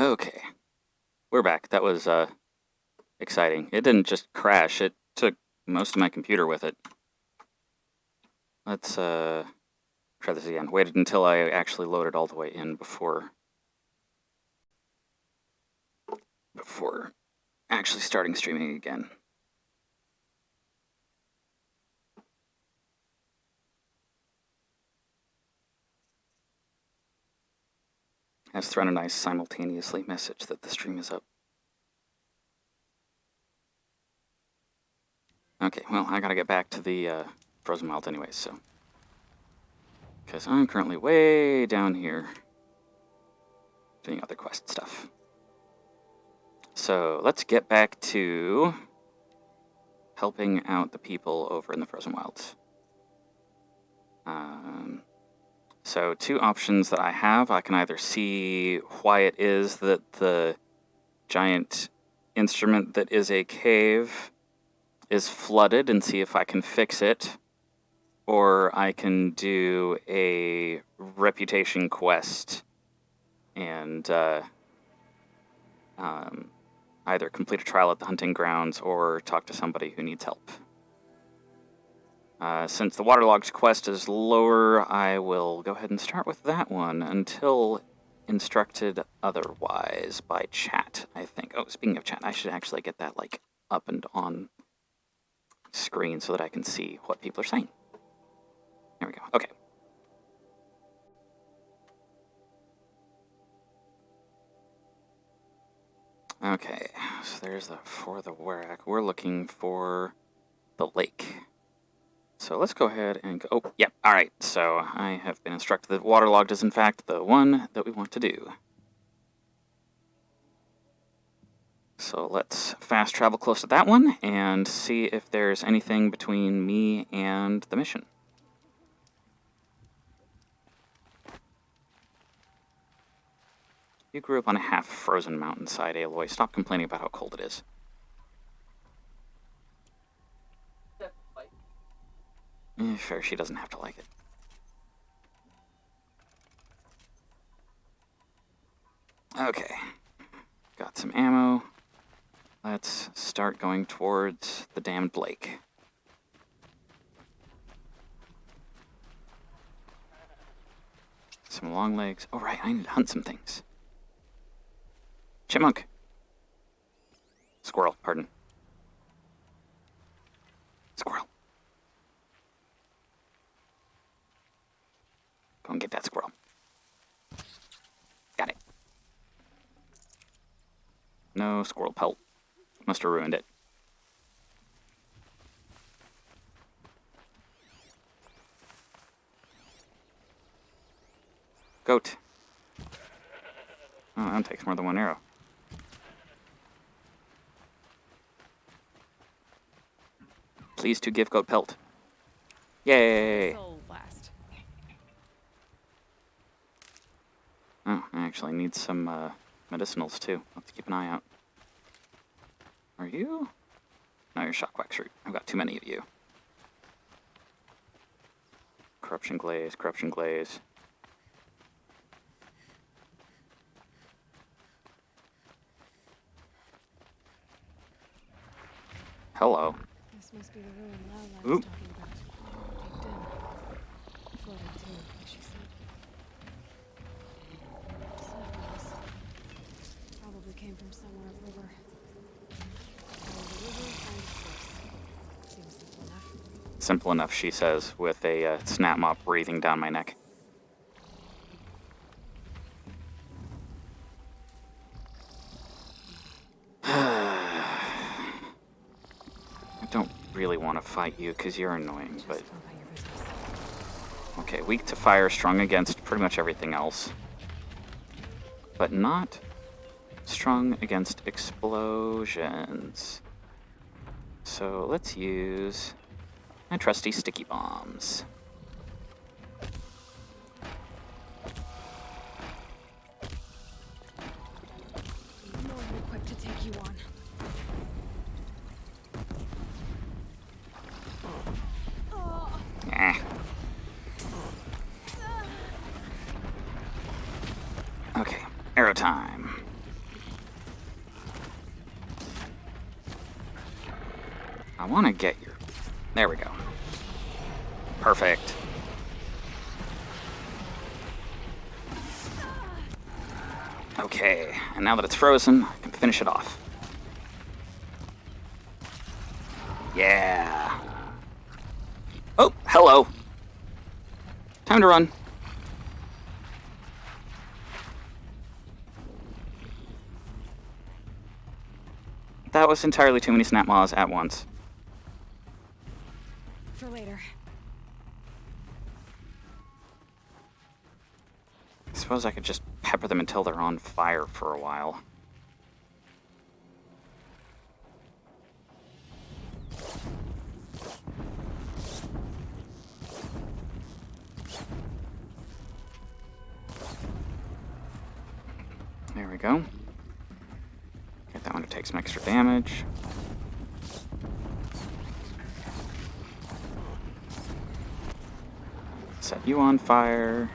Okay, we're back. That was exciting. It didn't just crash, it took most of my computer with it. Let's try this again. Waited until I actually loaded all the way in before actually starting streaming again. Has thrown a nice simultaneously message that the stream is up. Okay, well, I gotta get back to the Frozen Wilds anyways, so. Because I'm currently way down here doing other quest stuff. So let's get back to helping out the people over in the Frozen Wilds. So two options that I have. I can either see why it is that the giant instrument that is a cave is flooded and see if I can fix it. Or I can do a reputation quest and either complete a trial at the hunting grounds or talk to somebody who needs help. Since the waterlogged quest is lower, I will go ahead and start with that one until instructed otherwise by chat, I think. Oh, speaking of chat, I should actually get that like up and on screen so that I can see what people are saying. There we go. Okay. Okay, so there's the for the Werak. We're looking for the lake. So let's go ahead and go. Oh, yep. All right. So I have been instructed that waterlogged is in fact the one that we want to do. So let's fast travel close to that one and see if there's anything between me and the mission. You grew up on a half-frozen mountainside, Aloy. Stop complaining about how cold it is. Fair, she doesn't have to like it. Okay. Got some ammo. Let's start going towards the damned lake. Some long legs. Oh, right, I need to hunt some things. Chipmunk. Squirrel, pardon. Squirrel. Go and get that squirrel. Got it. No squirrel pelt. Must have ruined it. Goat. Oh, that takes more than one arrow. Please to give goat pelt. Yay! Oh, I actually need some medicinals too. I'll have to keep an eye out. Are you? No, you're Shockwax Root. I've got too many of you. Corruption Glaze, Corruption Glaze. Hello. This must be the Wherein Aloy was talking about. Digged in. Floating through, like she said. Probably came from somewhere upriver. Follow the river, find a source. Seems simple enough. Simple enough, she says, with a snap mop breathing down my neck. I don't really want to fight you because you're annoying, but... Okay, weak to fire, strong against pretty much everything else. But not strong against explosions. So let's use my trusty sticky bombs. More than equipped to take you on. Okay, arrow time. I want to get your... There we go. Perfect. Okay, and now that it's frozen, I can finish it off. Yeah. Oh, hello. Time to run. That was entirely too many snap maws at once. For later. I suppose I could just pepper them until they're on fire for a while. There we go. Get that one to take some extra damage. Set you on fire.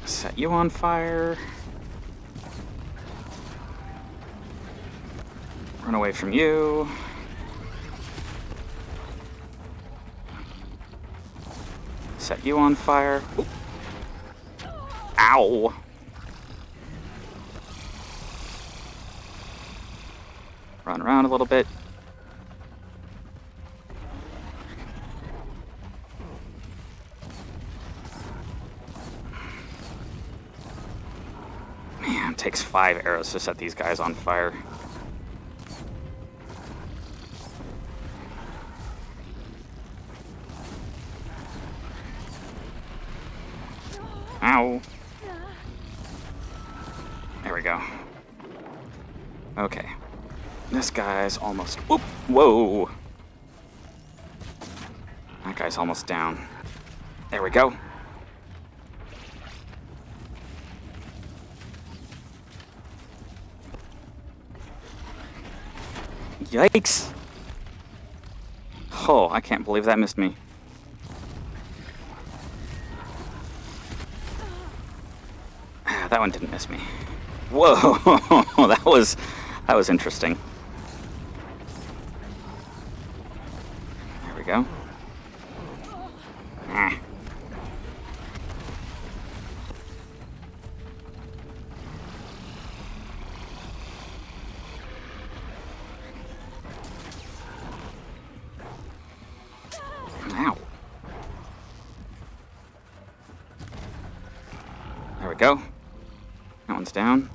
Set you on fire. Run away from you. Set you on fire. Oop. Ow! Run around a little bit. Man, it takes 5 arrows to set these guys on fire. Ow. There we go. Okay. This guy's almost... Whoop! Whoa! That guy's almost down. There we go. Yikes! Oh, I can't believe that missed me. That one didn't miss me. Whoa! that was interesting. There we go. Ah. Ow. There we go. That one's down.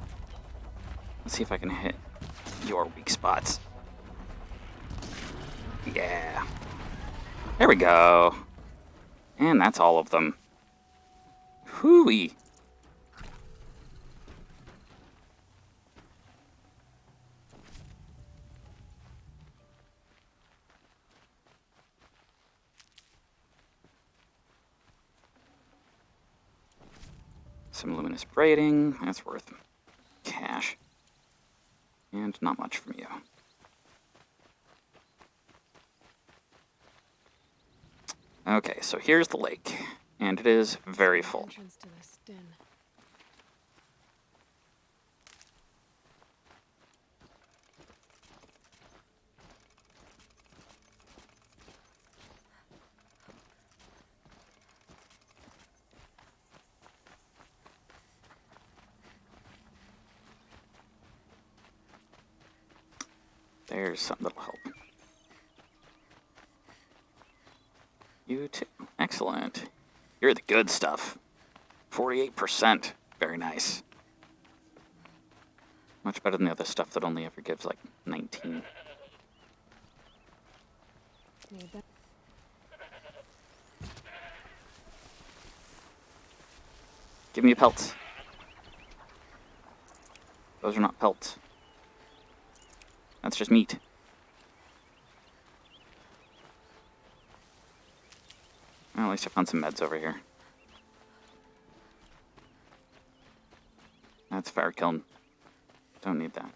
Let's see if I can hit your weak spots. Yeah. There we go. And that's all of them. Hooey. Some luminous braiding. That's worth cash. And not much from you. Okay, so here's the lake. And it is very full. Entrance to this den. There's something that'll help. You too. Excellent. You're the good stuff. 48%. Very nice. Much better than the other stuff that only ever gives like 19. Need that. Give me pelts. Those are not pelts. That's just meat. Well, at least I found some meds over here. That's fire kiln. Don't need that.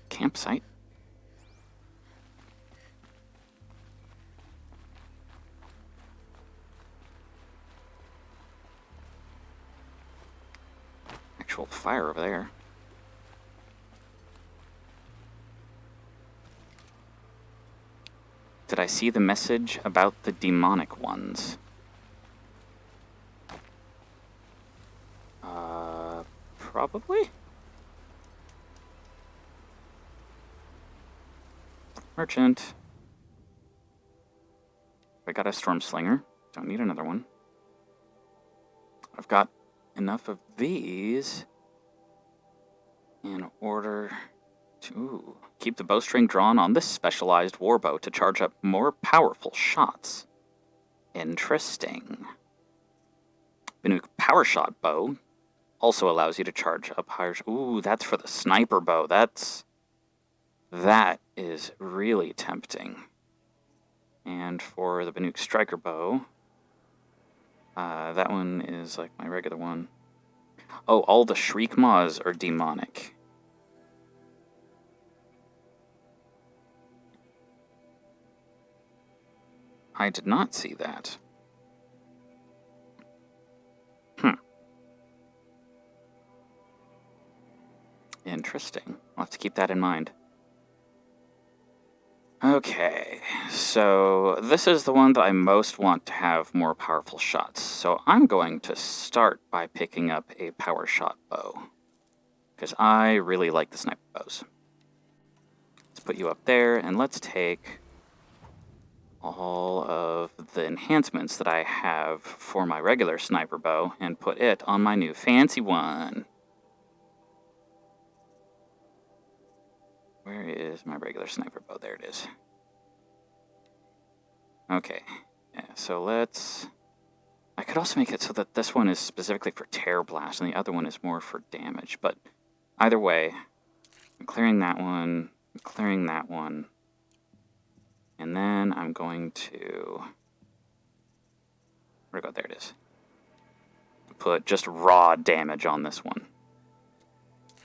Campsite? fire over there. Did I see the message about the demonic ones? Probably? Merchant. I got a storm slinger. Don't need another one. I've got enough of these in order to keep the bowstring drawn on this specialized warbow to charge up more powerful shots. Interesting. Banuk power shot bow also allows you to charge up higher. Ooh, that's for the sniper bow. That is really tempting. And for the Banuk striker bow, that one is like my regular one. Oh, all the shriek maws are demonic. I did not see that. Interesting. I'll have to keep that in mind. Okay, so this is the one that I most want to have more powerful shots. So I'm going to start by picking up a power shot bow, because I really like the sniper bows. Let's put you up there, and let's take all of the enhancements that I have for my regular sniper bow and put it on my new fancy one. Where is my regular sniper bow? There it is. Okay, yeah, so let's... I could also make it so that this one is specifically for Terror Blast and the other one is more for damage, but either way, I'm clearing that one, I'm clearing that one, and then I'm going to... Where'd it go? There it is. Put just raw damage on this one.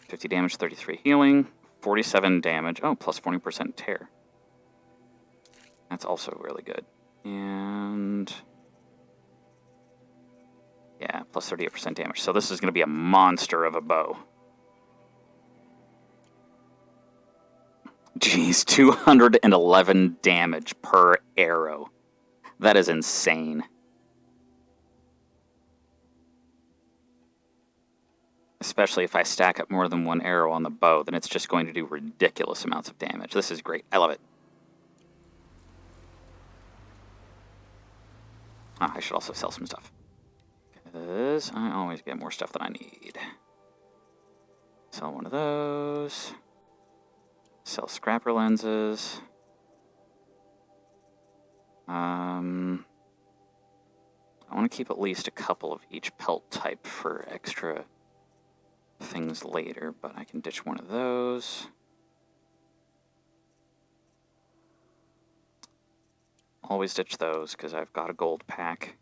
50 damage, 33 healing, 47 damage. Oh, plus 40% tear. That's also really good. And... yeah, plus 38% damage. So this is going to be a monster of a bow. Jeez, 211 damage per arrow. That is insane. Especially if I stack up more than one arrow on the bow, then it's just going to do ridiculous amounts of damage. This is great. I love it. I should also sell some stuff, because I always get more stuff than I need. Sell one of those. Sell scrapper lenses. I want to keep at least a couple of each pelt type for extra things later, but I can ditch one of those. Always ditch those, because I've got a gold pack.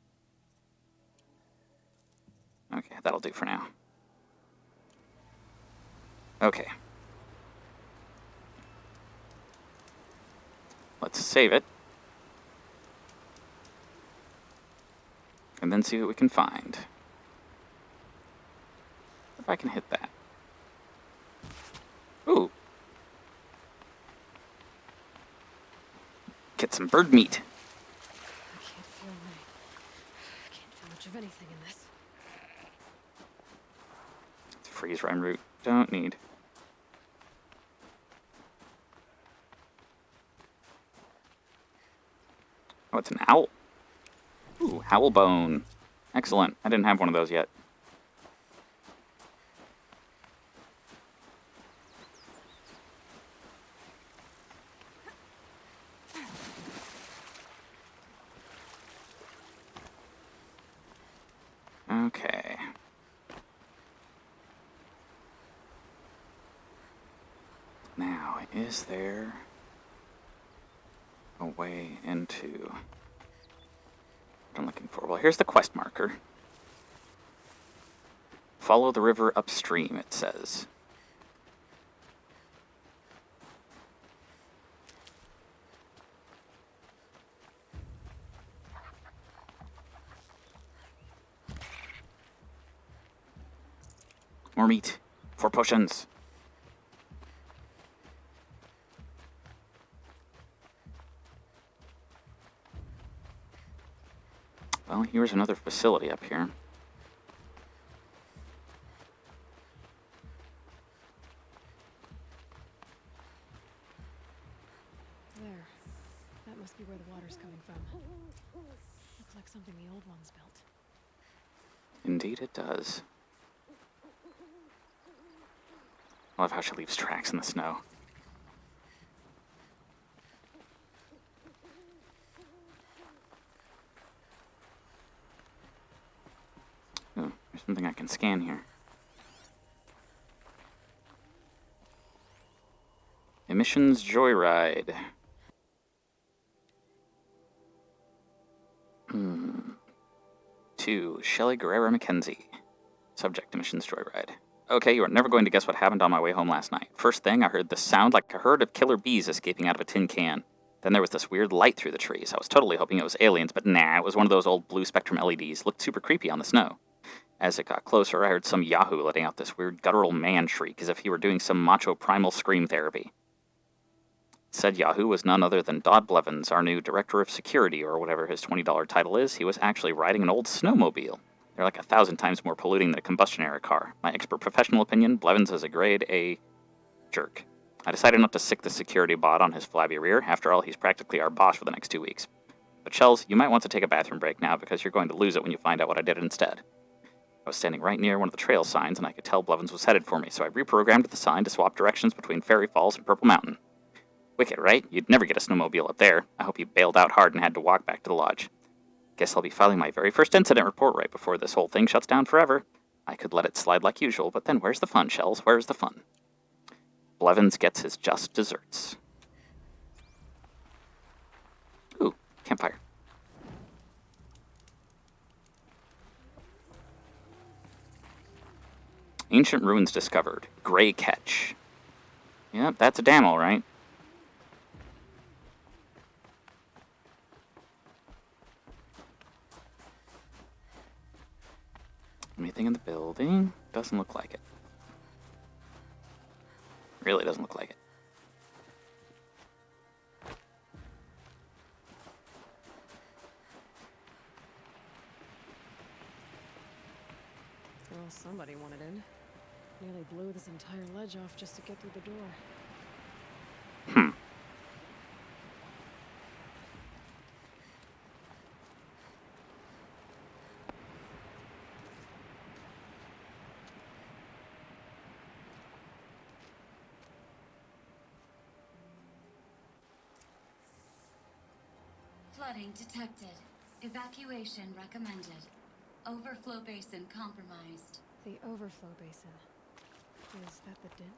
Okay, that'll do for now. Okay. Let's save it. And then see what we can find. If I can hit that. Ooh. Get some bird meat. I can't feel much of anything in this. Freeze rhyme root. Don't need. Oh, it's an owl. Ooh, owl bone. Excellent. I didn't have one of those yet. Okay. Now, is there a way into what I'm looking for? Well, here's the quest marker. Follow the river upstream, it says. More meat. 4 potions. Well, here's another facility up here. There. That must be where the water's coming from. Looks like something the old ones built. Indeed it does. I love how she leaves tracks in the snow. Ooh, there's something I can scan here. Emissions Joyride. To Shelley Guerrero Mackenzie. Subject: Emissions Joyride. Okay, you are never going to guess what happened on my way home last night. First thing, I heard the sound like a herd of killer bees escaping out of a tin can. Then there was this weird light through the trees. I was totally hoping it was aliens, but nah, it was one of those old blue spectrum LEDs. Looked super creepy on the snow. As it got closer, I heard some yahoo letting out this weird guttural man shriek as if he were doing some macho primal scream therapy. Said yahoo was none other than Dodd Blevins, our new director of security, or whatever his $20 title is. He was actually riding an old snowmobile. They're like 1,000 times more polluting than a combustion era car. My expert professional opinion, Blevins is a grade A jerk. I decided not to sick the security bot on his flabby rear. After all, he's practically our boss for the next 2 weeks. But Shells, you might want to take a bathroom break now because you're going to lose it when you find out what I did instead. I was standing right near one of the trail signs, and I could tell Blevins was headed for me, so I reprogrammed the sign to swap directions between Fairy Falls and Purple Mountain. Wicked, right? You'd never get a snowmobile up there. I hope he bailed out hard and had to walk back to the lodge. Guess I'll be filing my very first incident report right before this whole thing shuts down forever. I could let it slide like usual, but then where's the fun, Shells? Where's the fun? Blevins gets his just desserts. Ooh, campfire. Ancient ruins discovered. Gray Catch. Yep, that's a dam, all right. Anything in the building? Doesn't look like it. Really doesn't look like it. Well, somebody wanted in. Nearly blew this entire ledge off just to get through the door. Flooding detected. Evacuation recommended. Overflow basin compromised. The overflow basin. Is that the dip?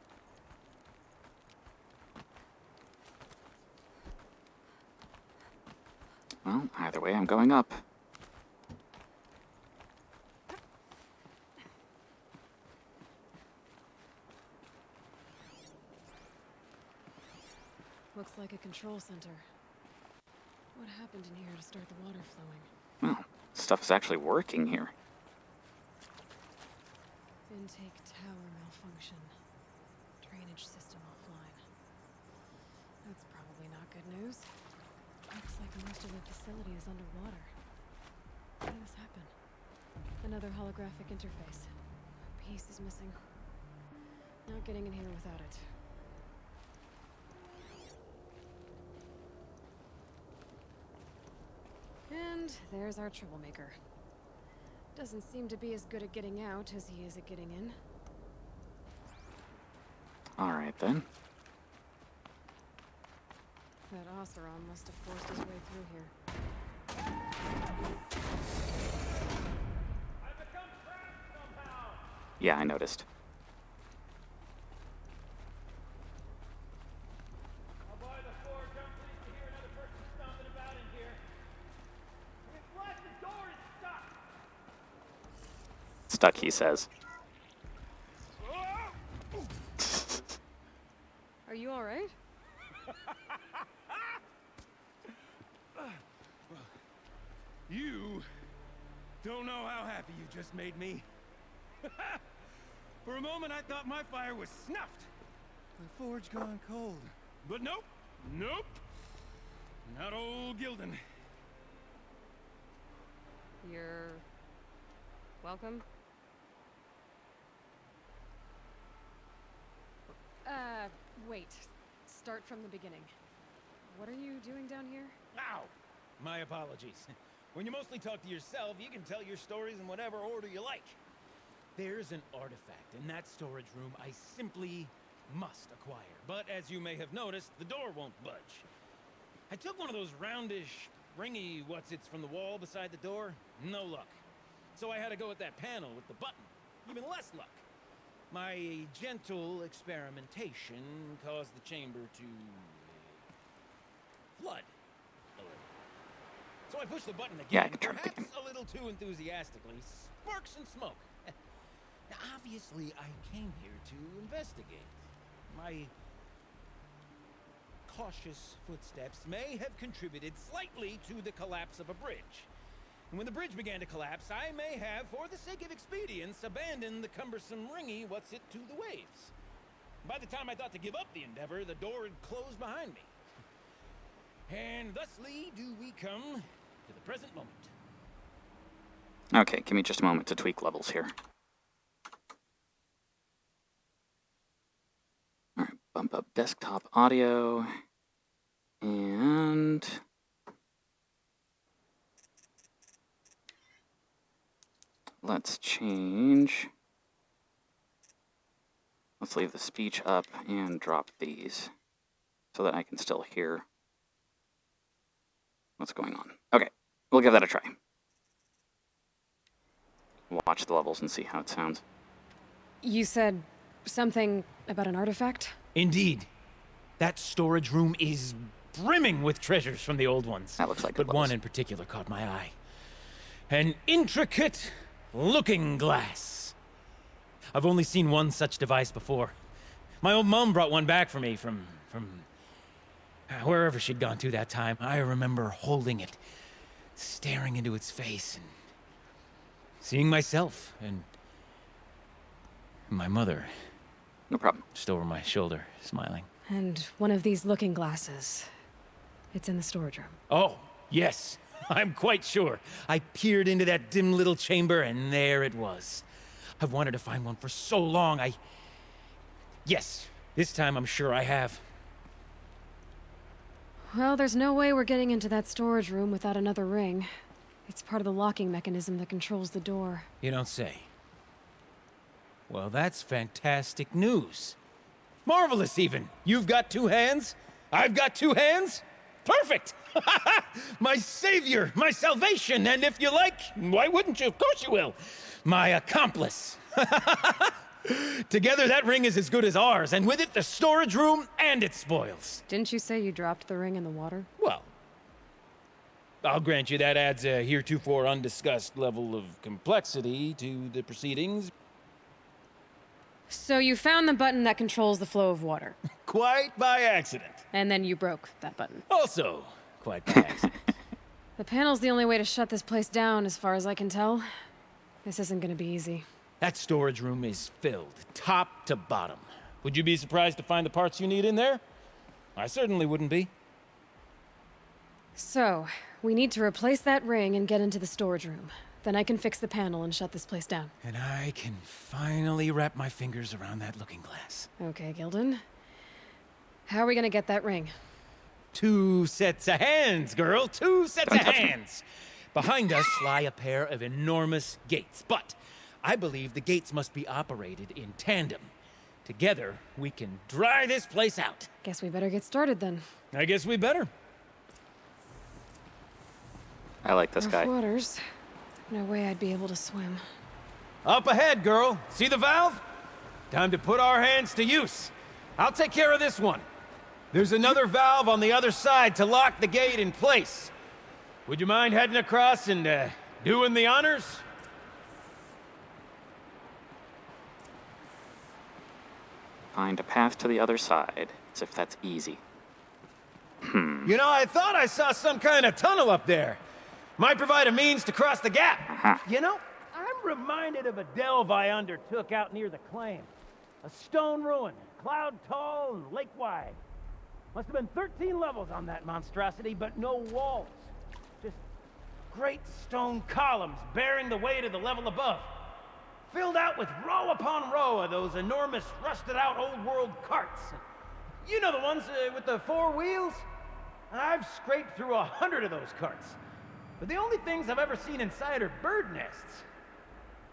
Well, either way, I'm going up. Looks like a control center. What happened in here to start the water flowing? Well, stuff is actually working here. Intake tower malfunction. Drainage system offline. That's probably not good news. Looks like most of the facility is underwater. How did this happen? Another holographic interface. A piece is missing. Not getting in here without it. And there's our troublemaker. Doesn't seem to be as good at getting out as he is at getting in. Alright then. That Oseron must have forced his way through here. Yeah, I noticed. Stuck, he says. Are you alright? You don't know how happy you just made me. For a moment, I thought my fire was snuffed. The forge gone cold. But nope. Nope. Not old Gildan. You're... welcome? Wait. Start from the beginning. What are you doing down here? Ow! My apologies. When you mostly talk to yourself, you can tell your stories in whatever order you like. There's an artifact in that storage room I simply must acquire. But as you may have noticed, the door won't budge. I took one of those roundish, ringy what's-its from the wall beside the door. No luck. So I had to go with that panel with the button. Even less luck. My gentle experimentation caused the chamber to... flood. A little. So I pushed the button again, Yeah, I can turn it perhaps a little too enthusiastically. Sparks and smoke. Now, obviously, I came here to investigate. My cautious footsteps may have contributed slightly to the collapse of a bridge. And when the bridge began to collapse, I may have, for the sake of expedience, abandoned the cumbersome ringy what's-it to the waves. By the time I thought to give up the endeavor, the door had closed behind me. And thusly do we come to the present moment. Okay, give me just a moment to tweak levels here. Alright, bump up desktop audio. And... let's change. Let's leave the speech up and drop these so that I can still hear what's going on. Okay, we'll give that a try. Watch the levels and see how it sounds. You said something about an artifact? Indeed. That storage room is brimming with treasures from the old ones. That looks like But good one levels. in particular caught my eye. An intricate looking glass. I've only seen one such device before. My old mom brought one back for me from wherever she'd gone to that time. I remember holding it, staring into its face, and seeing myself and my mother No problem. just over my shoulder, smiling. And one of these looking glasses. It's in the storage room. Oh, yes. I'm quite sure. I peered into that dim little chamber, and there it was. I've wanted to find one for so long, Yes, this time I'm sure I have. Well, there's no way we're getting into that storage room without another ring. It's part of the locking mechanism that controls the door. You don't say. Well, that's fantastic news. Marvelous, even. You've got two hands. I've got two hands. Perfect! My savior, my salvation, and if you like, why wouldn't you? Of course you will. My accomplice. Together, that ring is as good as ours, and with it, the storage room and its spoils. Didn't you say you dropped the ring in the water? Well, I'll grant you that adds a heretofore undiscussed level of complexity to the proceedings. So you found the button that controls the flow of water. Quite by accident. And then you broke that button. Also, quite by accident. The panel's the only way to shut this place down, as far as I can tell. This isn't gonna be easy. That storage room is filled, top to bottom. Would you be surprised to find the parts you need in there? I certainly wouldn't be. So, we need to replace that ring and get into the storage room. Then I can fix the panel and shut this place down. And I can finally wrap my fingers around that looking glass. Okay, Gildan. How are we gonna get that ring? 2 sets of hands, girl. 2 sets Don't of touch me. hands. Behind us lie a pair of enormous gates, but I believe the gates must be operated in tandem. Together, we can dry this place out. Guess we better get started then. I guess we better. I like this Rough guy. waters. No way I'd be able to swim. Up ahead, girl. See the valve? Time to put our hands to use. I'll take care of this one. There's another valve on the other side to lock the gate in place. Would you mind heading across and doing the honors? Find a path to the other side, as if that's easy. You know, I thought I saw some kind of tunnel up there. Might provide a means to cross the gap. Uh-huh. You know, I'm reminded of a delve I undertook out near the claim. A stone ruin, cloud tall and lake wide. Must have been 13 levels on that monstrosity, but no walls. Just great stone columns bearing the weight of the level above. Filled out with row upon row of those enormous, rusted-out old-world carts. You know the ones with the 4 wheels? I've scraped through 100 of those carts. But the only things I've ever seen inside are bird nests.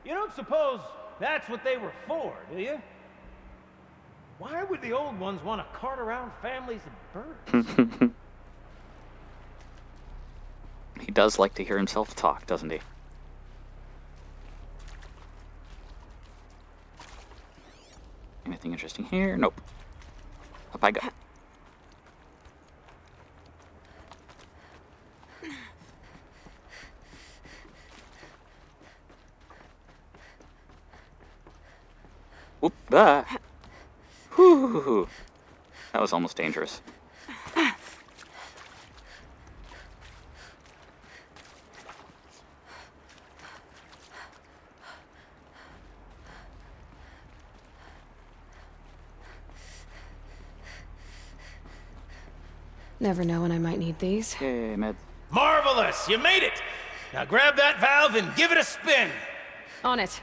You don't suppose that's what they were for, do you? Why would the old ones want to cart around families of birds? He does like to hear himself talk, doesn't he? Anything interesting here? Nope. Up I go. Whoop, ah. Whew. That was almost dangerous. Never know when I might need these. Yay, meds. Marvelous! You made it! Now grab that valve and give it a spin! On it.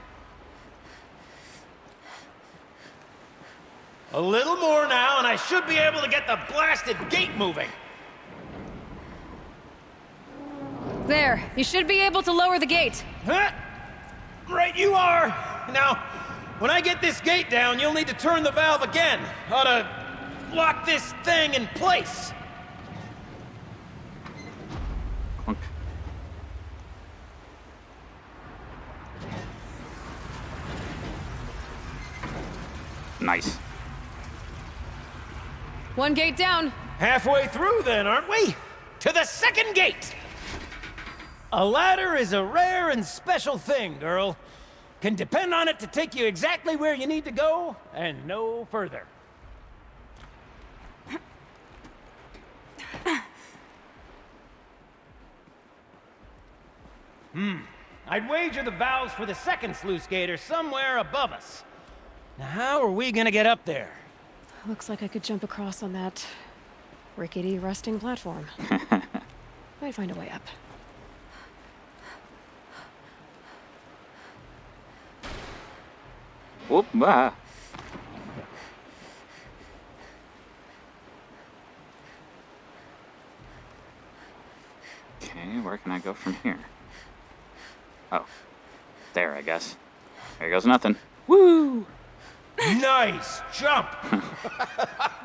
A little more now, and I should be able to get the blasted gate moving. There. You should be able to lower the gate. Huh? Right you are! Now, when I get this gate down, you'll need to turn the valve again. Ought to lock this thing in place. Clunk. Nice. One gate down. Halfway through then, aren't we? To the second gate! A ladder is a rare and special thing, girl. Can depend on it to take you exactly where you need to go, and no further. I'd wager the valves for the second sluice gate are somewhere above us. Now how are we gonna get up there? Looks like I could jump across on that rickety, rusting platform. Might find a way up. Whoop, ah. Okay, where can I go from here? Oh. There, I guess. There goes nothing. Woo! Nice jump!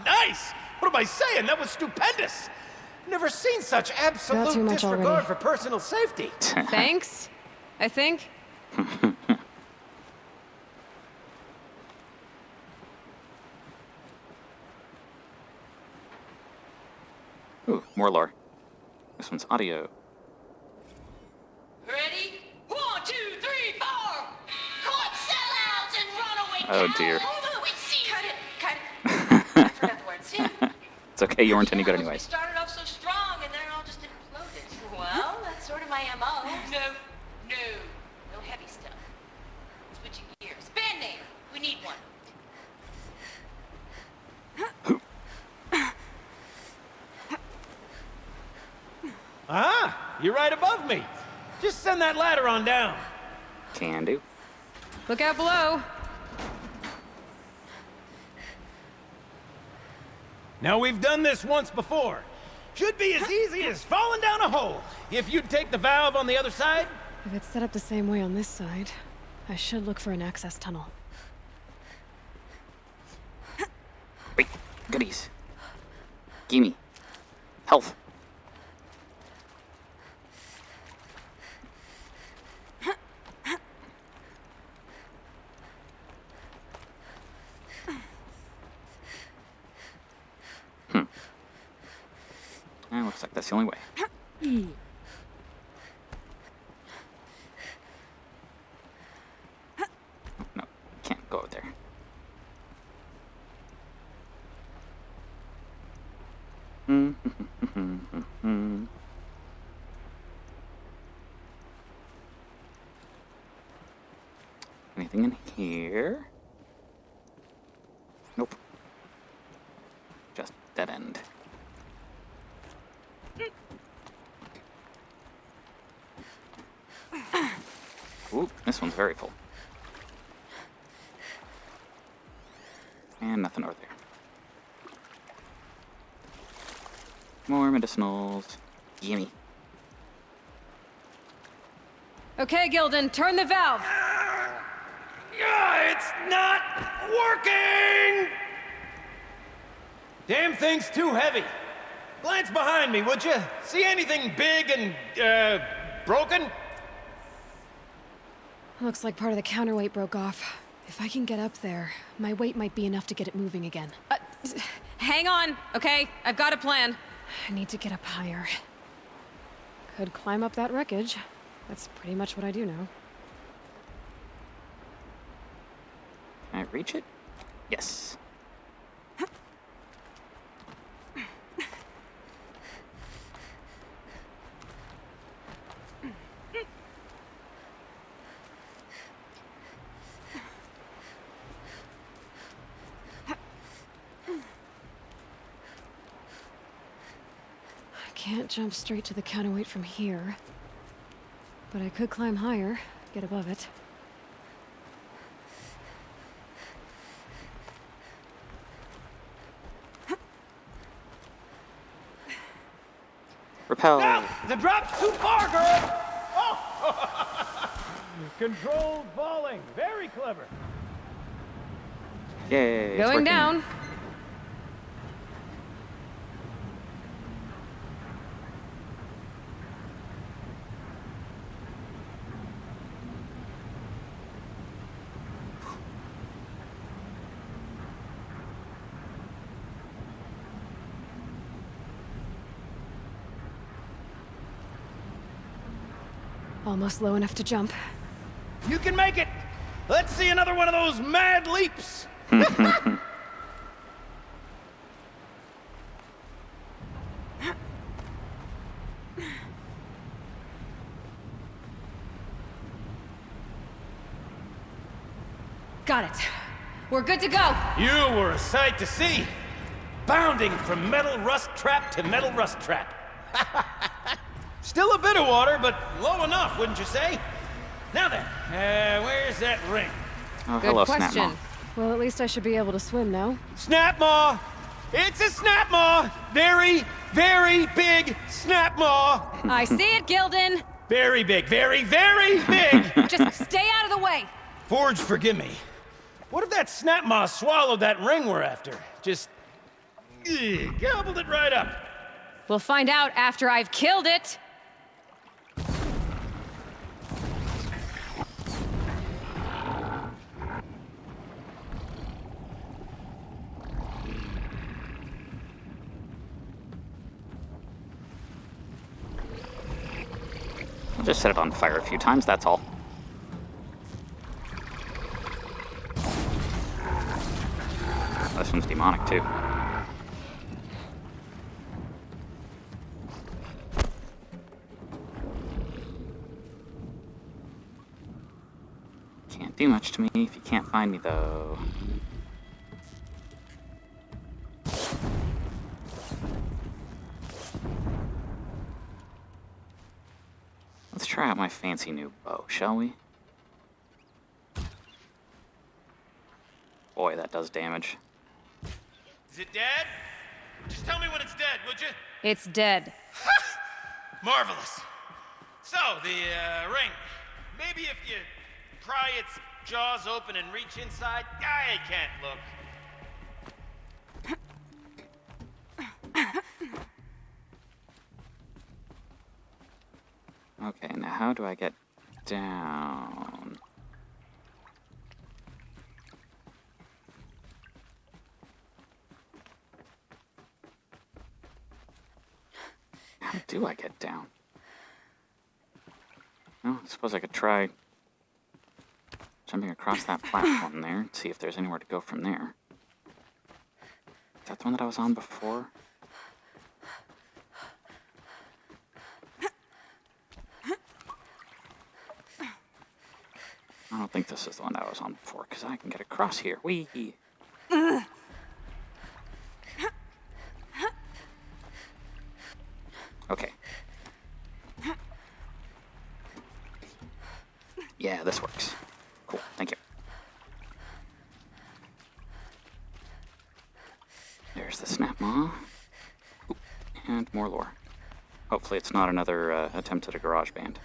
Nice! What am I saying? That was stupendous! Never seen such too absolute much disregard already. for personal safety. Thanks, I think. Ooh, more lore. This one's audio. Ready? 1, 2, 3, 4! Caught sellouts and runaway Oh, dear. Cut it, cut it. I forgot the words. Yeah. It's okay, you weren't any good We anyways. started off so strong and then it all just imploded. Well, that's sort of my MO. No heavy stuff. Switching gears. Band name. We need one. Ah, you're right above me. Just send that ladder on down. Can do. Look out below. Now, we've done this once before. Should be as easy as falling down a hole. If you'd take the valve on the other side. If it's set up the same way on this side, I should look for an access tunnel. Wait, goodies. Gimme. Health. Looks like that's the only way. No, can't go over there. anything in here? Nope. Just dead end. Ooh, this one's very full. And nothing over there. More medicinals. Gimme. Okay, Gildan, turn the valve. Yeah, it's not working! Damn thing's too heavy. Glance behind me, would you? See anything big and, broken? Looks like part of the counterweight broke off. If I can get up there, my weight might be enough to get it moving again. Hang on, okay? I've got a plan. I need to get up higher. Could climb up that wreckage. That's pretty much what I do now. Can I reach it? Yes. I can't jump straight to the counterweight from here. But I could climb higher, get above it. Repel. No! The drop's too far, girl! Oh! Controlled falling. Very clever. Yay. It's Going working. down. Almost low enough to jump. You can make it! Let's see another one of those mad leaps! Got it. We're good to go. You were a sight to see. Bounding from metal rust trap to metal rust trap. Still a bit of water, but low enough, wouldn't you say? Now then, where's that ring? Oh, Good hello, question. Snapmaw. Well, at least I should be able to swim now. Snapmaw! It's a snapmaw! Very, very big snapmaw! I see it, Gildan. Very big, very, very big! Just stay out of the way. Forge, forgive me. What if that snapmaw swallowed that ring we're after? Just... gobbled it right up. We'll find out after I've killed it. I'll just set it on fire a few times, that's all. This one's demonic, too. Can't do much to me if you can't find me, though. Let's try out my fancy new bow, shall we? Boy, that does damage. Is it dead? Just tell me when it's dead, would you? It's dead. Marvelous. So, the ring. Maybe if you pry its jaws open and reach inside, I can't look. Okay, now how do I get down? How do I get down? Well, I suppose I could try jumping across that platform there and see if there's anywhere to go from there. Is that the one that I was on before? I don't think this is the one that I was on before, because I can get across here. Whee! Okay. Yeah, this works. Cool, thank you. There's the snap maw. Ooh, and more lore. Hopefully it's not another attempt at a garage band.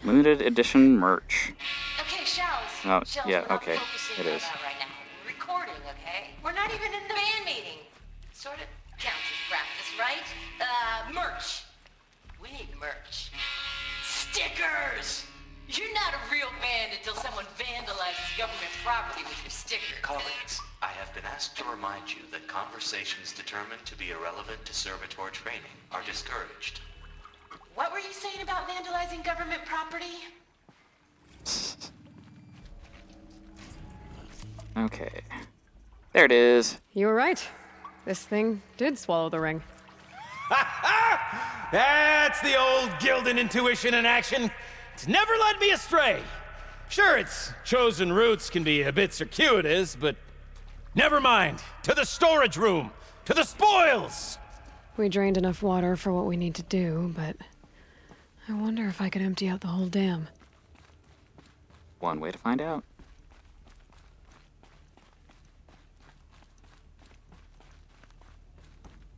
Limited edition merch. Okay, Shells. Oh, Shells, yeah, we're not okay, focusing it on is. that right now. We're recording, okay? We're not even in the band meeting. Sort of counts as practice, right? Merch. We need merch. Stickers! You're not a real band until someone vandalizes government property with your stickers. Colleagues, I have been asked to remind you that conversations determined to be irrelevant to servitor training are discouraged. What were you saying about vandalizing government property? Okay. There it is. You were right. This thing did swallow the ring. That's the old Gildan intuition in action. It's never led me astray. Sure, its chosen routes can be a bit circuitous, but never mind. To the storage room! To the spoils! We drained enough water for what we need to do, but I wonder if I could empty out the whole dam. One way to find out.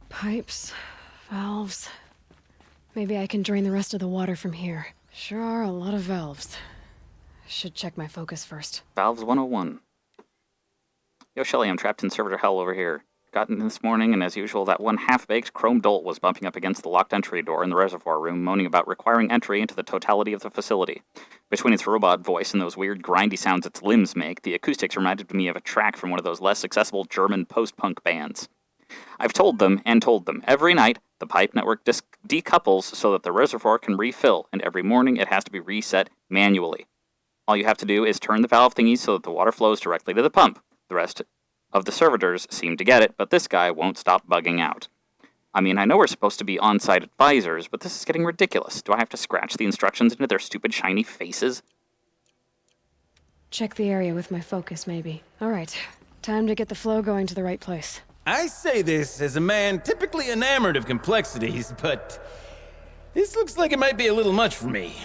Pipes, valves. Maybe I can drain the rest of the water from here. Sure are a lot of valves. Should check my focus first. Valves 101. Yo, Shelly, I'm trapped in servitor hell over here. Got in this morning, and as usual, that one half-baked chrome dolt was bumping up against the locked entry door in the reservoir room, moaning about requiring entry into the totality of the facility. Between its robot voice and those weird grindy sounds its limbs make, the acoustics reminded me of a track from one of those less accessible German post-punk bands. I've told them, every night, the pipe network decouples so that the reservoir can refill, and every morning it has to be reset manually. All you have to do is turn the valve thingies so that the water flows directly to the pump. The rest of the servitors seem to get it, but this guy won't stop bugging out. I mean, I know we're supposed to be on-site advisors, but this is getting ridiculous. Do I have to scratch the instructions into their stupid shiny faces? Check the area with my focus, maybe. Alright, time to get the flow going to the right place. I say this as a man typically enamored of complexities, but this looks like it might be a little much for me.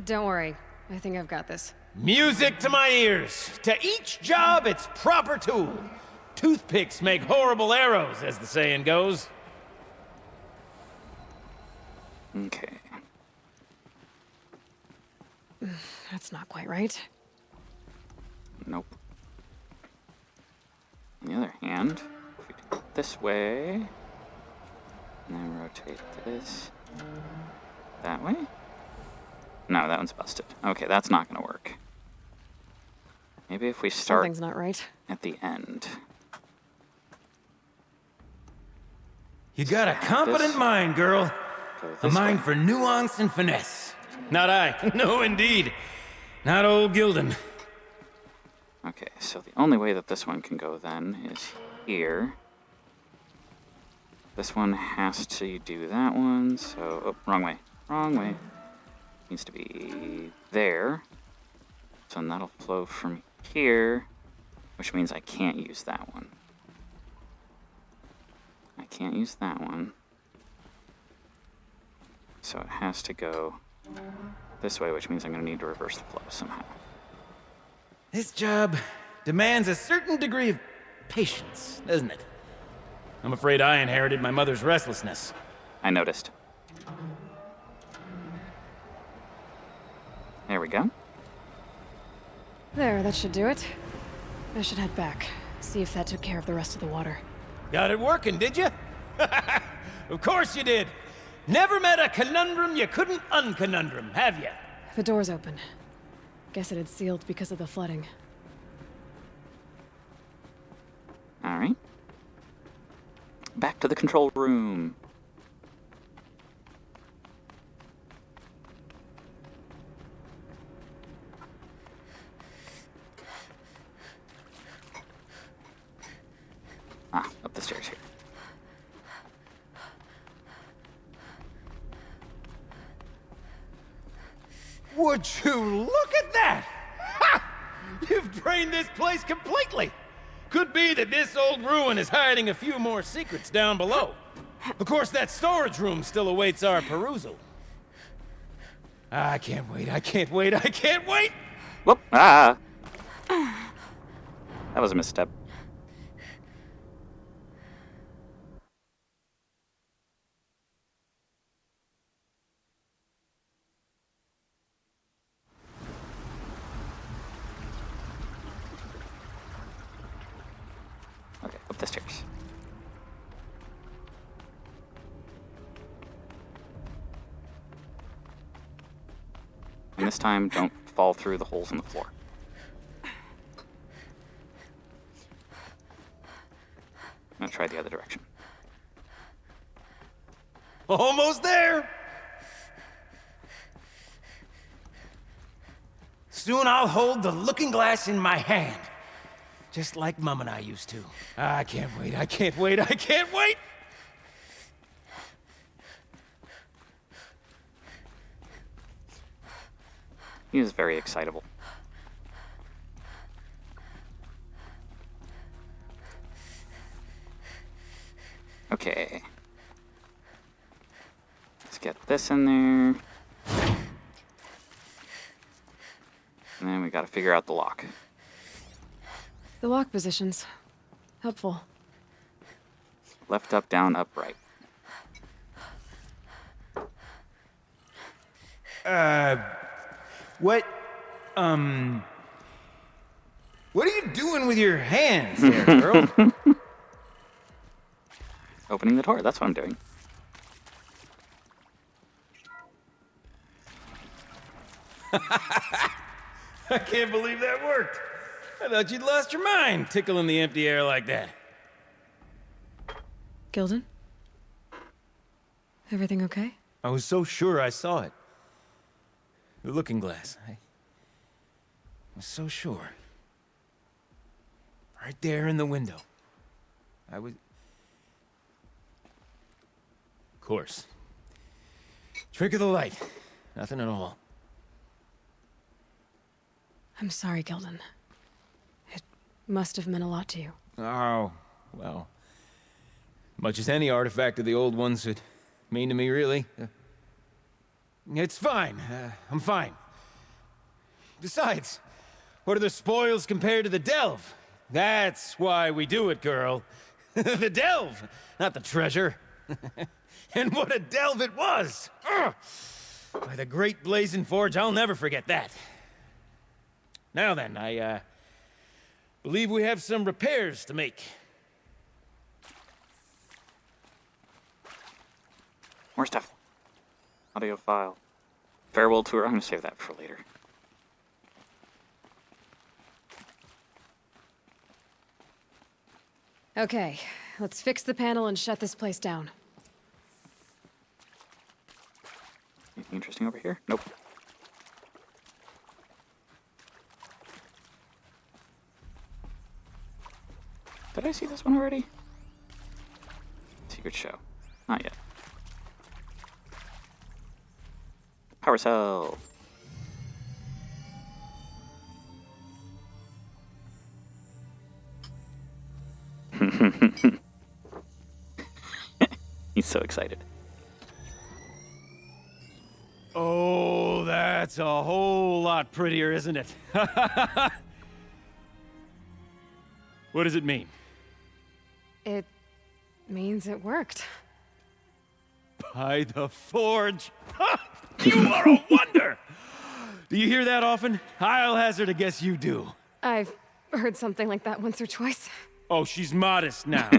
Don't worry, I think I've got this. Music to my ears. To each job, its proper tool. Toothpicks make horrible arrows, as the saying goes. Okay. That's not quite right. Nope. On the other hand, if we do it this way, and then rotate this that way. No, that one's busted. Okay, that's not gonna work. Maybe if we start Something's not right. at the end. You got a competent mind, girl. Go A this mind way. for nuance and finesse. Not I. No, indeed. Not old Gildan. Okay, so the only way that this one can go then is here. This one has to do that one, so... Oh, wrong way. Wrong way. Needs to be there. So then that'll flow from here, which means I can't use that one. I can't use that one. So it has to go this way, which means I'm going to need to reverse the flow somehow. This job demands a certain degree of patience, doesn't it? I'm afraid I inherited my mother's restlessness. I noticed. There we go. There, that should do it. I should head back, see if that took care of the rest of the water. Got it working, did you? Of course you did. Never met a conundrum you couldn't unconundrum, have you? The door's open. Guess it had sealed because of the flooding. Alright. Back to the control room. Ah, up the stairs here. Would you look at that? that? Ha! You've drained this place completely. Could be that this old ruin is hiding a few more secrets down below. Of course, that storage room still awaits our perusal. I can't wait, I can't wait, I can't wait! Whoop! Ah! That was a misstep. Okay, up the stairs. And this time, don't fall through the holes in the floor. I'm gonna try the other direction. Almost there! Soon I'll hold the looking glass in my hand. Just like Mum and I used to. I can't wait, I can't wait, I can't wait! He is very excitable. Okay. Let's get this in there. And then we gotta figure out the lock. The lock positions. Helpful. Left, up, down, up, right. What are you doing with your hands there, girl? Opening the door, that's what I'm doing. I can't believe that worked. I thought you'd lost your mind, tickling the empty air like that. Gilden? Everything okay? I was so sure I saw it. The looking glass. I was so sure. Right there in the window. I was... Of course. Trick of the light. Nothing at all. I'm sorry, Gilden. It must have meant a lot to you. Oh, well. Much as any artifact of the old ones would mean to me, really. It's fine. I'm fine. Besides, what are the spoils compared to the delve? That's why we do it, girl. The delve, not the treasure. And what a delve it was! Ugh. By the great blazing forge, I'll never forget that. Now then, I believe we have some repairs to make. More stuff. Audio file. Farewell tour. I'm gonna save that for later. Okay, let's fix the panel and shut this place down. Anything interesting over here? Nope. Did I see this one already? Secret show. Not yet. Power cell. He's so excited. Oh, that's a whole lot prettier, isn't it? What does it mean? It means it worked. By the forge! You are a wonder! Do you hear that often? I'll hazard a guess you do. I've heard something like that once or twice. Oh, she's modest now.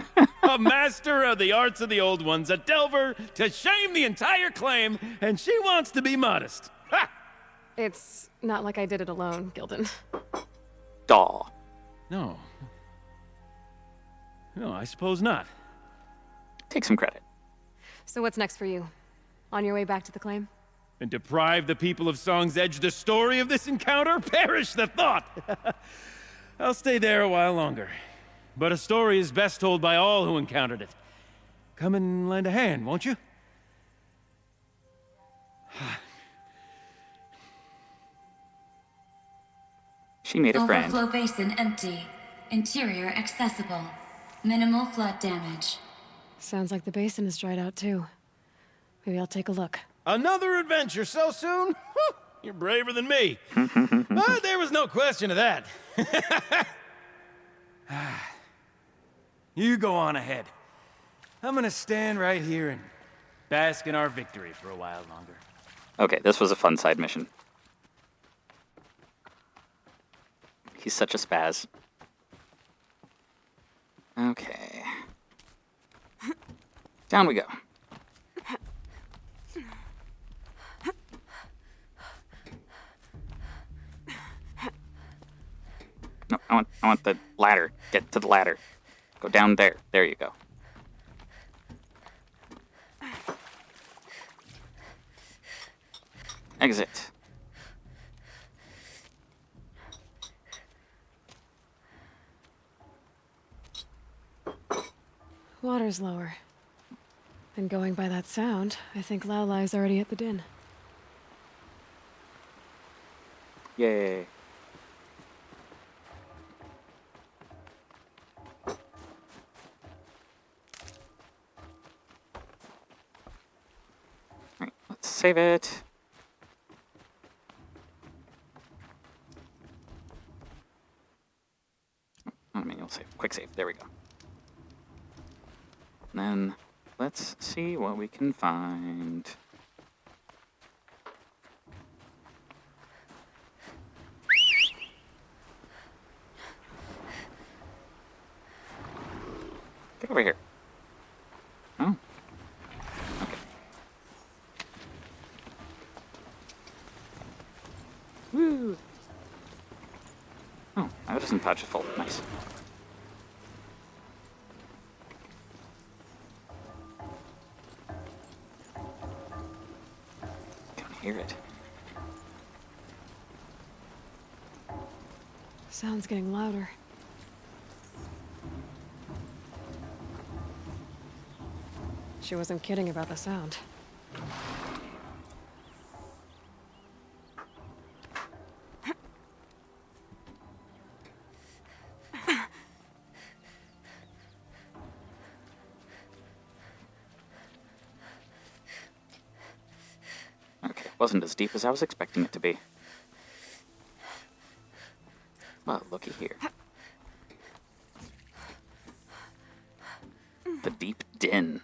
A master of the arts of the old ones, a delver to shame the entire claim, and she wants to be modest. Ha! It's not like I did it alone, Gilden. Daw. No. No, I suppose not. Take some credit. So what's next for you? On your way back to the claim? And deprive the people of Song's Edge the story of this encounter? Perish the thought! I'll stay there a while longer. But a story is best told by all who encountered it. Come and lend a hand, won't you? She made a friend. Overflow basin empty. Interior accessible. Minimal flood damage. Sounds like the basin is dried out too. Maybe I'll take a look. Another adventure so soon? You're braver than me. There was no question of that. You go on ahead. I'm gonna stand right here and bask in our victory for a while longer. Okay, this was a fun side mission. He's such a spaz. Okay. Down we go. No, I want the ladder. Get to the ladder. Go down there. There you go. Exit. Water's lower. And going by that sound, I think Laolai's already at the din. Yay. Alright, let's save it. Not a manual save. Quick save. There we go. And then let's see what we can find. Get over here. Oh. Okay. Woo! Oh, I was in pouch is full. Nice. Can hear it. Sound's getting louder. She wasn't kidding about the sound. Okay, wasn't as deep as I was expecting it to be. Well, looky here. The deep din.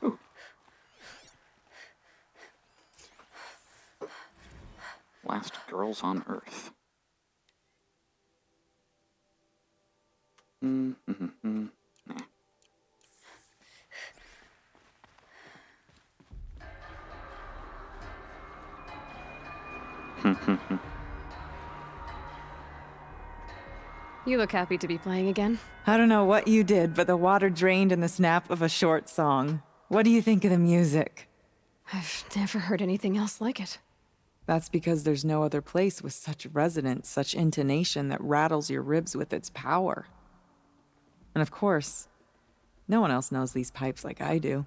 Ooh. Last girls on Earth. Mm-hmm. Nah. You look happy to be playing again. I don't know what you did, but the water drained in the snap of a short song. What do you think of the music? I've never heard anything else like it. That's because there's no other place with such resonance, such intonation that rattles your ribs with its power. And of course, no one else knows these pipes like I do.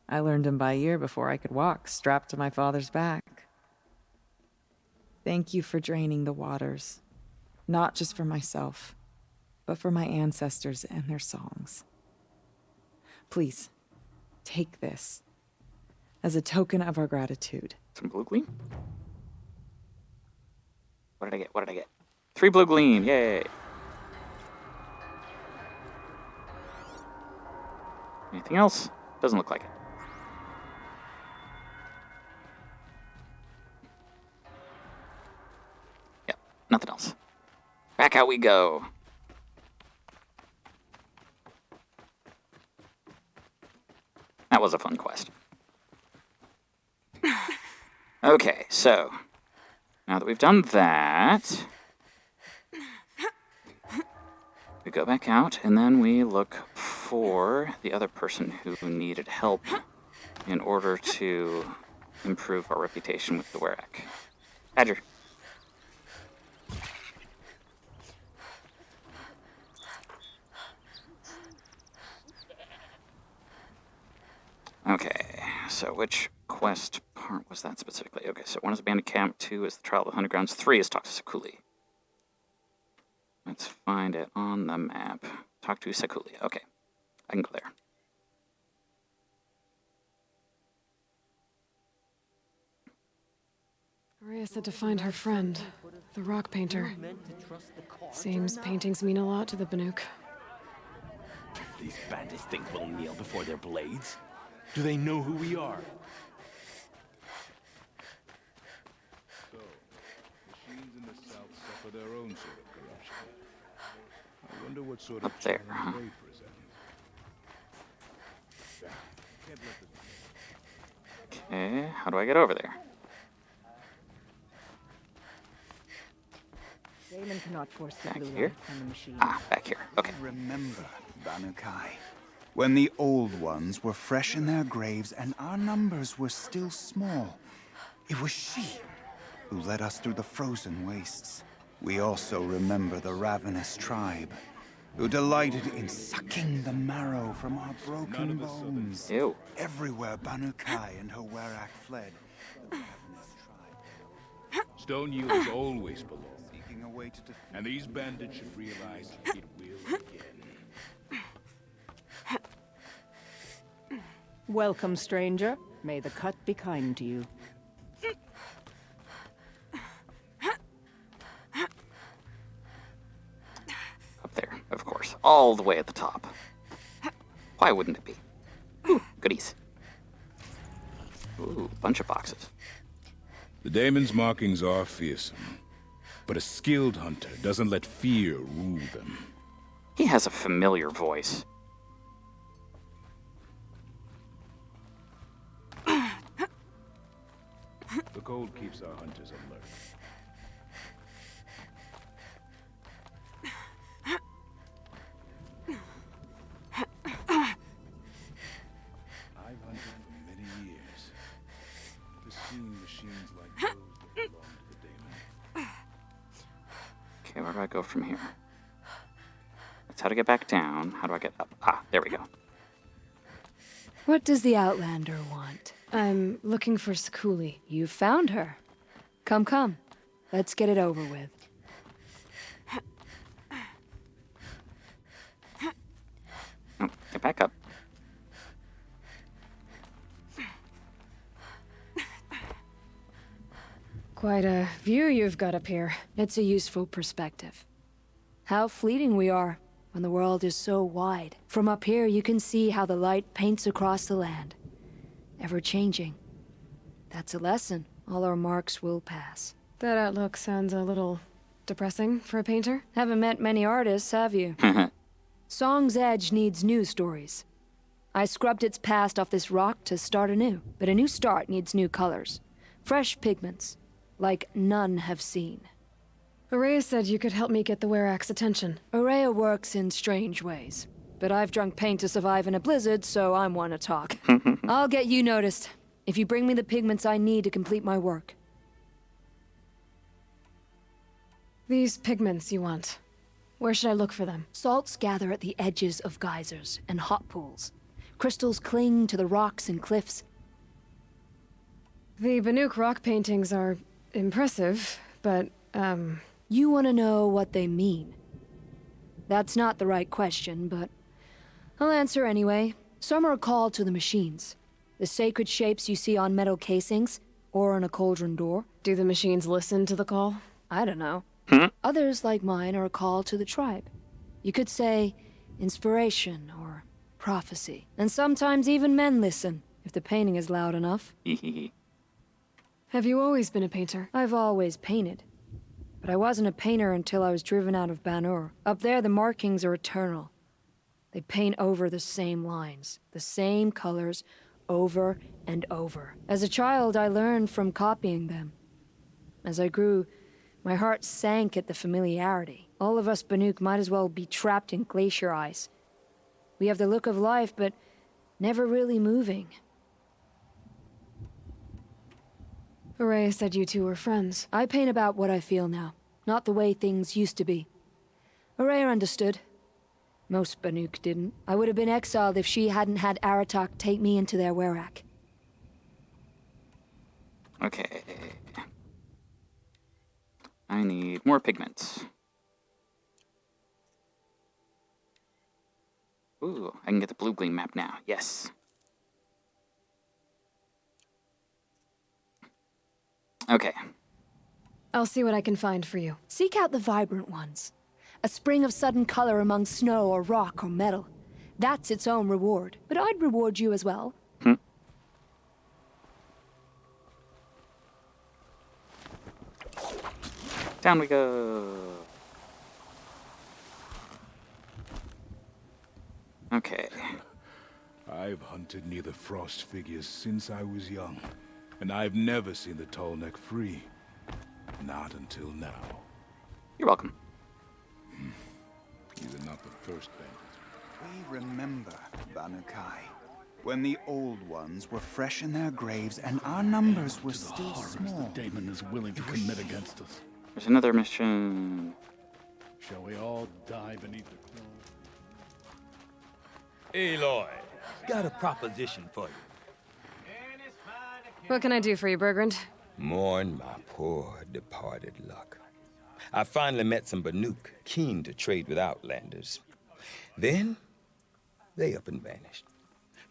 I learned them by ear before I could walk, strapped to my father's back. Thank you for draining the waters. Not just for myself, but for my ancestors and their songs. Please, take this as a token of our gratitude. Some blue gleam? What did I get? What did I get? 3 blue gleam, yay! Anything else? Doesn't look like it. Yep, nothing else. Back out we go. That was a fun quest. Okay, so now that we've done that, we go back out and then we look for the other person who needed help in order to improve our reputation with the Wherein. Badger. Okay, so which quest part was that specifically? Okay, so 1 is Bandit Camp, 2 is the Trial of the Undergrounds, 3 is talk to Sakuli. Let's find it on the map. Talk to Sakuli. Okay, I can go there. Araya said to find her friend, the rock painter. Seems paintings mean a lot to the Banuk. These bandits think we'll kneel before their blades? Do they know who we are? So, machines in the south suffer their own sort of corruption. I wonder what sort of Up there, challenge huh? they present. Can't let this Okay, how do I get over there? Damon cannot force the Back blue here? light from the machine. Ah, back here. Okay. Remember, Banukai, when the old ones were fresh in their graves and our numbers were still small, it was she who led us through the frozen wastes. We also remember the ravenous tribe, who delighted in sucking the marrow from our broken bones. Ew. Everywhere Banukai and her Werak fled, the ravenous tribe Stone Yielders always belong. seeking a way to defeat. And these bandits should realize it will again. Welcome, stranger. May the cut be kind to you. Up there, of course. All the way at the top. Why wouldn't it be? Ooh, goodies. Ooh, bunch of boxes. The daemon's markings are fearsome, but a skilled hunter doesn't let fear rule them. He has a familiar voice. The cold keeps our hunters alert. I've hunted for many years. Never seen machines like those that belong to the daemon. Okay, where do I go from here? That's how to get back down. How do I get up? Ah, there we go. What does the Outlander want? I'm looking for Sakuli. You found her. Come, come. Let's get it over with. Oh, get back up. Quite a view you've got up here. It's a useful perspective. How fleeting we are when the world is so wide. From up here, you can see how the light paints across the land. Ever changing. That's a lesson. All our marks will pass. That outlook sounds a little depressing for a painter. Haven't met many artists, have you? Song's Edge needs new stories. I scrubbed its past off this rock to start anew, but a new start needs new colors. Fresh pigments, like none have seen. Araya said you could help me get the Werak's attention. Araya works in strange ways, but I've drunk paint to survive in a blizzard, so I'm one to talk. I'll get you noticed, if you bring me the pigments I need to complete my work. These pigments you want. Where should I look for them? Salts gather at the edges of geysers and hot pools. Crystals cling to the rocks and cliffs. The Banuk rock paintings are impressive, but, You want to know what they mean? That's not the right question, but I'll answer anyway. Some are called to the machines. The sacred shapes you see on metal casings, or on a cauldron door. Do the machines listen to the call? I don't know. Others, like mine, are a call to the tribe. You could say inspiration or prophecy. And sometimes even men listen, if the painting is loud enough. Have you always been a painter? I've always painted. But I wasn't a painter until I was driven out of Banur. Up there, the markings are eternal. They paint over the same lines, the same colors, over and over. As a child, I learned from copying them. As I grew, my heart sank at the familiarity. All of us Banuk might as well be trapped in glacier ice. We have the look of life, but never really moving. Araya said you two were friends. I paint about what I feel now, not the way things used to be. Araya understood. Most Banuk didn't. I would have been exiled if she hadn't had Aratak take me into their Werak. Okay. I need more pigments. Ooh, I can get the blue gleam map now. Yes. Okay. I'll see what I can find for you. Seek out the vibrant ones. A spring of sudden color among snow or rock or metal. That's its own reward, but I'd reward you as well. Down we go. Okay. I've hunted near the frost figures since I was young, and I've never seen the tall neck free. Not until now. You're welcome. These are not the first bandits. We remember, Banukai, when the old ones were fresh in their graves and our numbers were still small. The Daemon is willing to commit against us. There's another mission. Shall we all die beneath the snow? Aloy, got a proposition for you. What can I do for you, Bergrand? Mourn my poor departed luck. I finally met some Banuk keen to trade with Outlanders. Then, they up and vanished.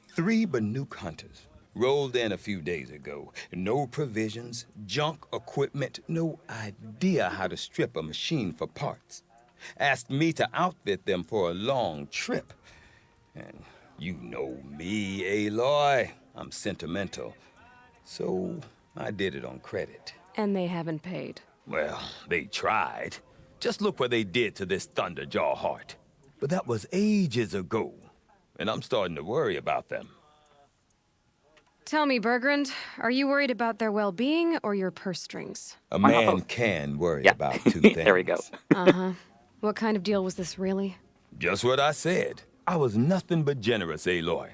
3 Banuk hunters rolled in a few days ago. No provisions, junk equipment, no idea how to strip a machine for parts. Asked me to outfit them for a long trip. And you know me, Aloy. I'm sentimental. So I did it on credit. And they haven't paid. Well, they tried. Just look what they did to this Thunderjaw heart. But that was ages ago, and I'm starting to worry about them. Tell me, Bergrand, are you worried about their well-being or your purse strings? A man can worry about 2 things. There we go. Uh-huh. What kind of deal was this, really? Just what I said. I was nothing but generous, Aloy.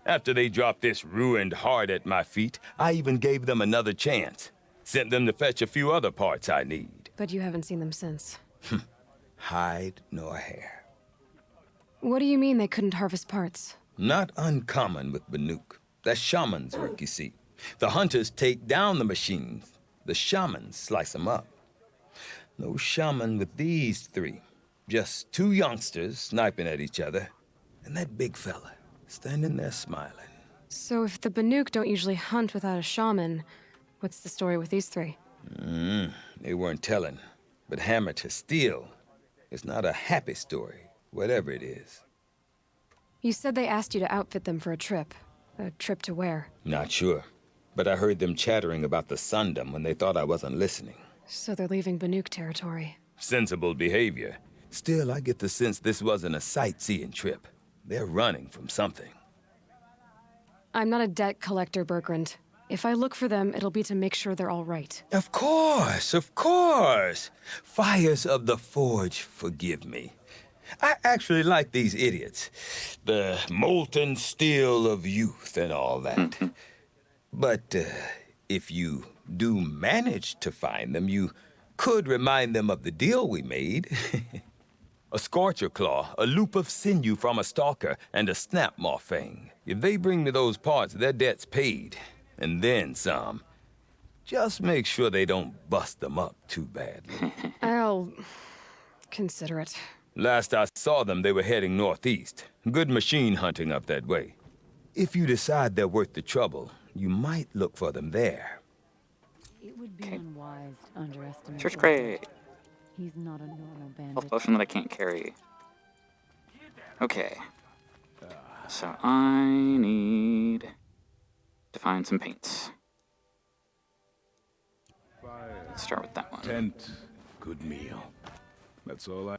After they dropped this ruined heart at my feet, I even gave them another chance. Sent them to fetch a few other parts I need. But you haven't seen them since. Hide nor hair. What do you mean they couldn't harvest parts? Not uncommon with Banuk. That's shaman's work, you see. The hunters take down the machines. The shamans slice them up. No shaman with these 3. Just 2 youngsters sniping at each other. And that big fella standing there smiling. So if the Banuk don't usually hunt without a shaman, what's the story with these 3? They weren't telling. But hammer to steel. It's not a happy story, whatever it is. You said they asked you to outfit them for a trip. A trip to where? Not sure. But I heard them chattering about the Sundom when they thought I wasn't listening. So they're leaving Banuk territory. Sensible behavior. Still, I get the sense this wasn't a sightseeing trip. They're running from something. I'm not a debt collector, Bergrand. If I look for them, it'll be to make sure they're all right. Of course, of course. Fires of the Forge, forgive me. I actually like these idiots. The molten steel of youth and all that. But if you do manage to find them, you could remind them of the deal we made. A scorcher claw, a loop of sinew from a stalker, and a snapmaw fang. If they bring me those parts, their debt's paid. And then some. Just make sure they don't bust them up too badly. I'll consider it. Last I saw them, they were heading northeast. Good machine hunting up that way. If you decide they're worth the trouble, you might look for them there. It would be unwise to underestimate. Search crate. He's not a normal bandit. Health potion that I can't carry. Okay. So I need to find some paints. Let's start with that one. Tent, good meal. That's all I...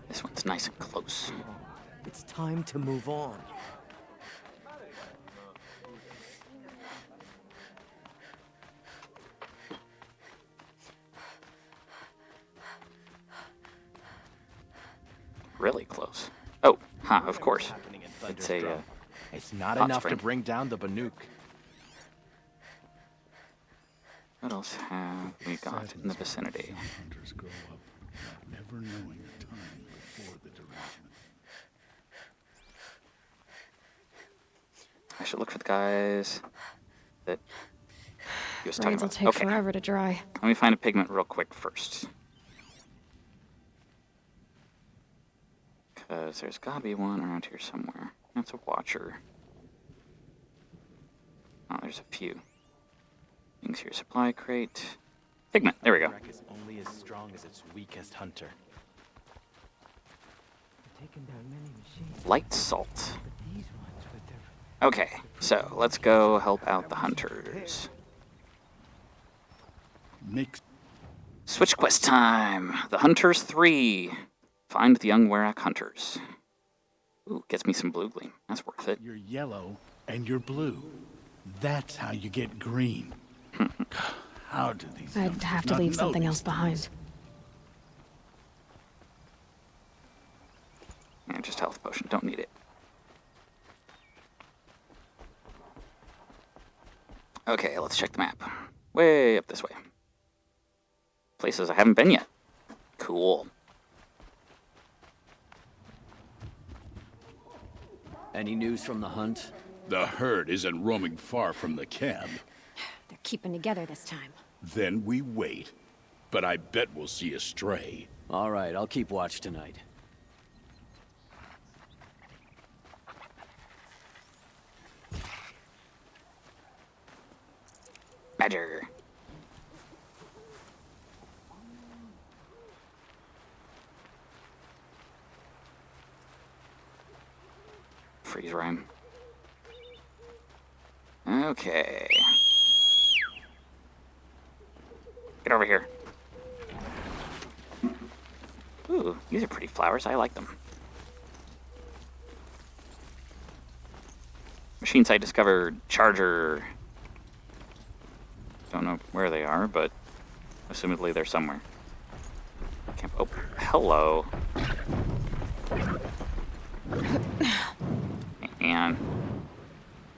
This one's nice and close. It's time to move on. Really close. Oh, of course. It's a It's not hot enough spring. to bring down the Banuk. Got else have we got in the vicinity? Hunters grow up not never knowing a time before the derangement. I should look for the guys that he was talking Raids will about. take Okay, forever to dry. let me find a pigment real quick first. Because there's gotta be one around here somewhere. That's a watcher. Oh, there's a few. Things here, supply crate. Pigment, there we go. Wreck is only as strong as its weakest hunter. Light salt. Okay, so let's go help out the hunters. Mix. Switch quest time! The Hunters 3. Find the young Werak hunters. Ooh, gets me some blue gleam. That's worth it. You're yellow and you're blue. That's how you get green. How do these? I'd have to leave something else behind. Yeah, just health potion. Don't need it. Okay, let's check the map. Way up this way. Places I haven't been yet. Cool. Any news from the hunt? The herd isn't roaming far from the camp. They're keeping together this time. Then we wait. But I bet we'll see a stray. All right, I'll keep watch tonight. Badger. Freeze rhyme. Okay. Get over here. Ooh, these are pretty flowers. I like them. Machine site discovered. Charger. Don't know where they are, but assumedly they're somewhere. Camp. Oh, hello. And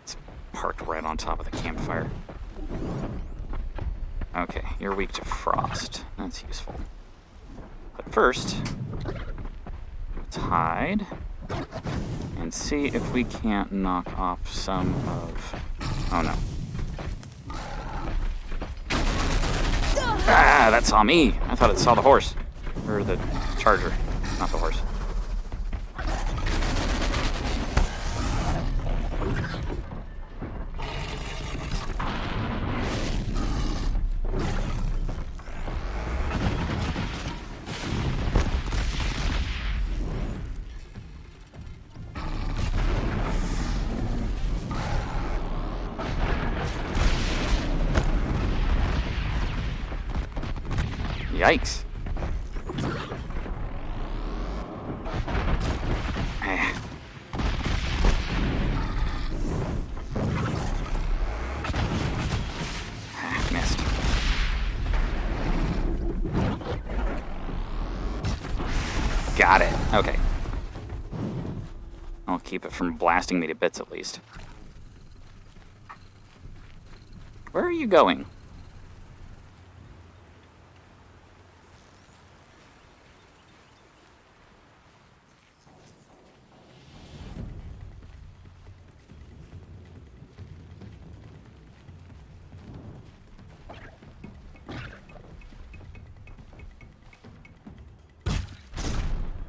it's parked right on top of the campfire. Okay, you're weak to frost. That's useful. But first, let's hide and see if we can't knock off some of... Oh no. Ah, that saw me. I thought it saw the horse. Or the charger, not the horse. Yikes. Missed. Got it. Okay. I'll keep it from blasting me to bits at least. Where are you going?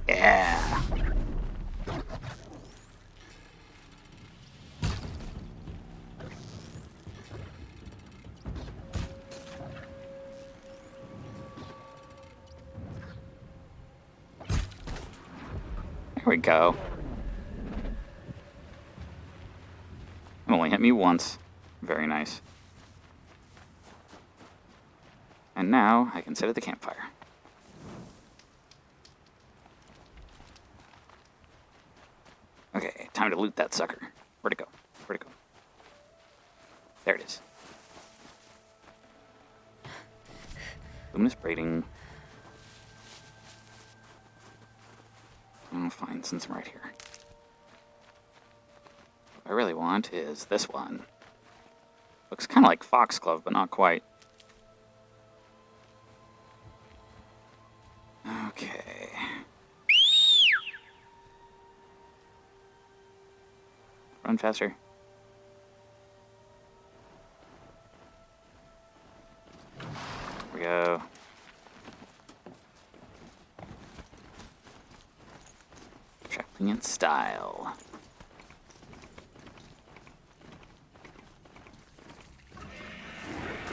Yeah. There we go. It only hit me once. Very nice. And now I can sit at the campfire. Okay, time to loot that sucker. Where'd it go? Where'd it go? There it is. Luminous braiding. Oh, fine, since I'm right here. What I really want is this one. Looks kind of like foxglove, but not quite. Run faster. There we go. Traveling in style.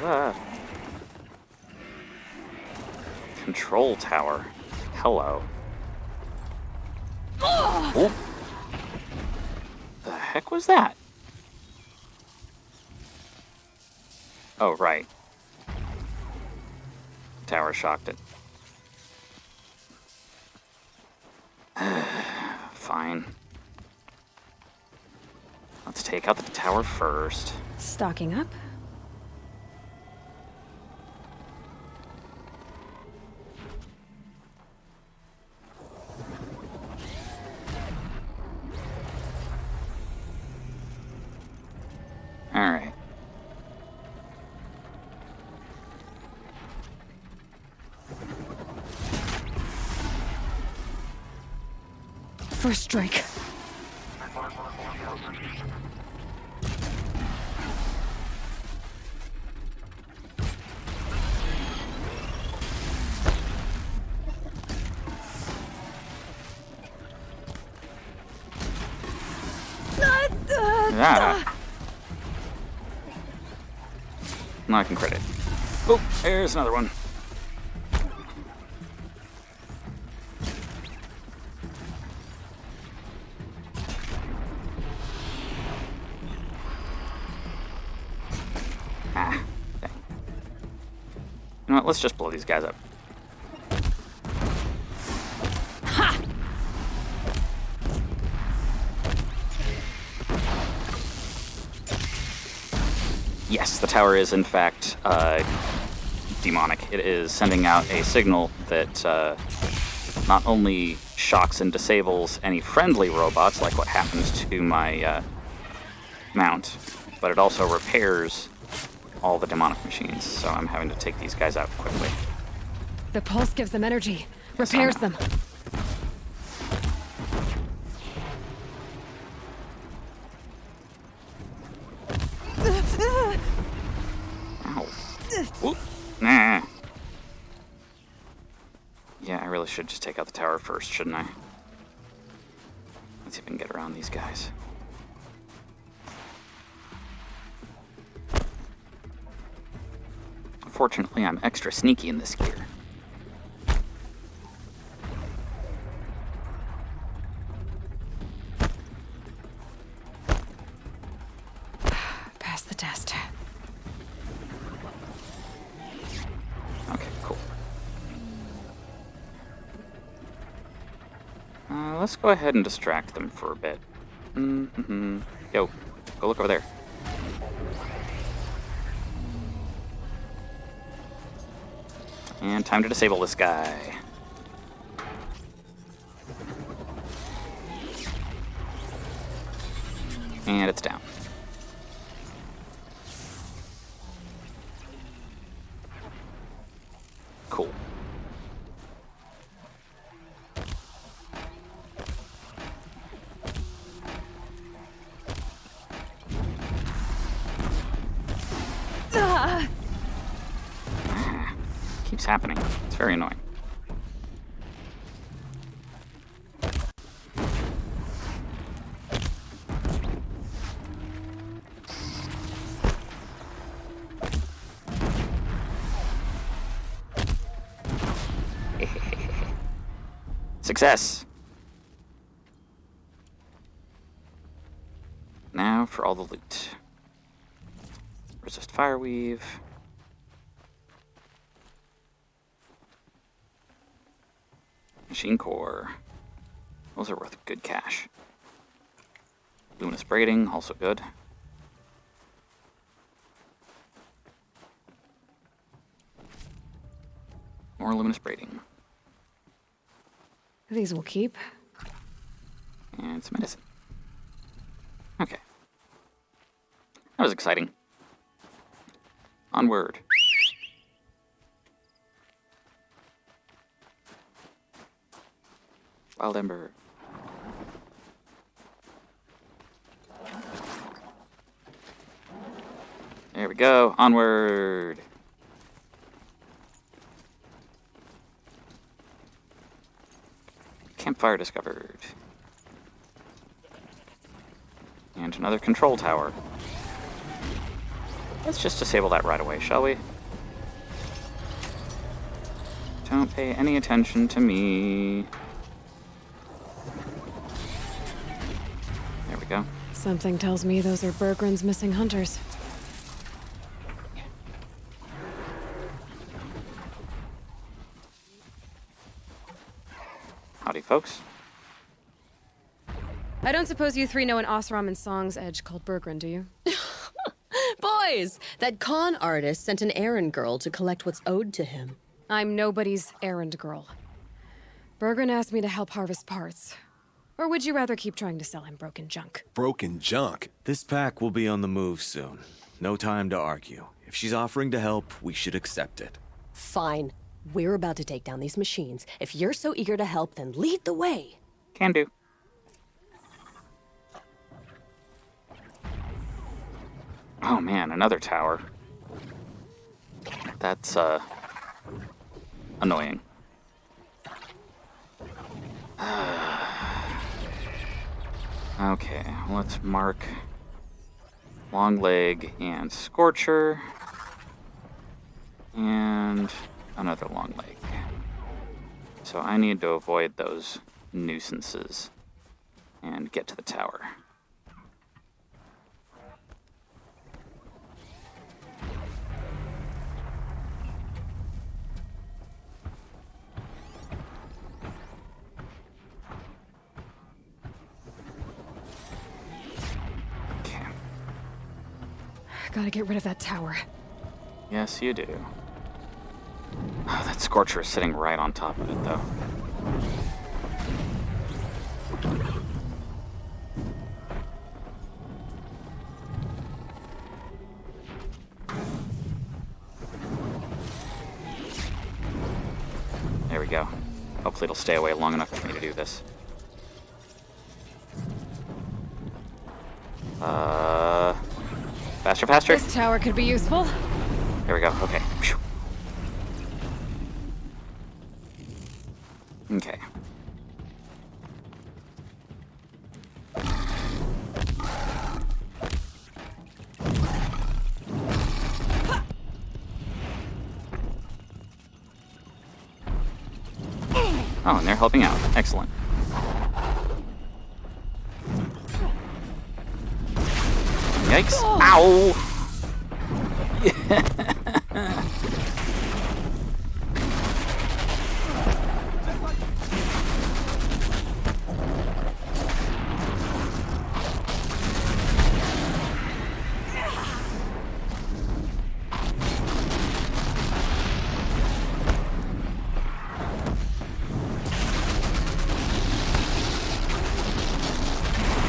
Ah. Control tower. Hello. Oh. The heck was that? Oh, right. Tower shocked it. Fine. Let's take out the tower first. Stocking up? Alright. First strike. Ah. Now I can credit. Oh, there's another one. Ah, dang. You know what? Let's just blow these guys up. Ha! Yes, the tower is in fact demonic. It is sending out a signal that not only shocks and disables any friendly robots, like what happens to my mount, but it also repairs all the demonic machines. So I'm having to take these guys out quickly. The pulse gives them energy, repairs them. Ow. Oop. Nah. Yeah, I really should just take out the tower first, shouldn't I? Let's see if we can get around these guys. Fortunately, I'm extra sneaky in this gear. Pass the test. Okay, cool. Let's go ahead and distract them for a bit. Yo, go look over there. And time to disable this guy. And it's down. Cool. Keeps happening. It's very annoying. Success! Now for all the loot. Resist fire weave. Machine core. Those are worth good cash. Luminous braiding, also good. More luminous braiding. These will keep. And some medicine. Okay. That was exciting. Onward. Wild Ember. we go. Onward. Campfire discovered. And another control tower. Let's just disable that right away, shall we? Don't pay any attention to me. There we go. Something tells me those are Bergren's missing hunters. Howdy, folks. I don't suppose you three know an Osram and Song's edge called Bergren, do you? Boys, that con artist sent an errand girl to collect what's owed to him. I'm nobody's errand girl. Bergren asked me to help harvest parts. Or would you rather keep trying to sell him broken junk? Broken junk? This pack will be on the move soon. No time to argue. If she's offering to help, we should accept it. Fine. We're about to take down these machines. If you're so eager to help, then lead the way. Can do. Oh man, another tower. That's, annoying. Okay, let's mark Long Leg and Scorcher. And another Long Leg. So I need to avoid those nuisances and get to the tower. Gotta get rid of that tower. Yes, you do. Oh, that Scorcher is sitting right on top of it, though. There we go. Hopefully it'll stay away long enough for me to do this. Faster, faster. This tower could be useful. There we go. Okay. Whew. Okay. Oh, and they're helping out. Excellent. Yikes. Ow!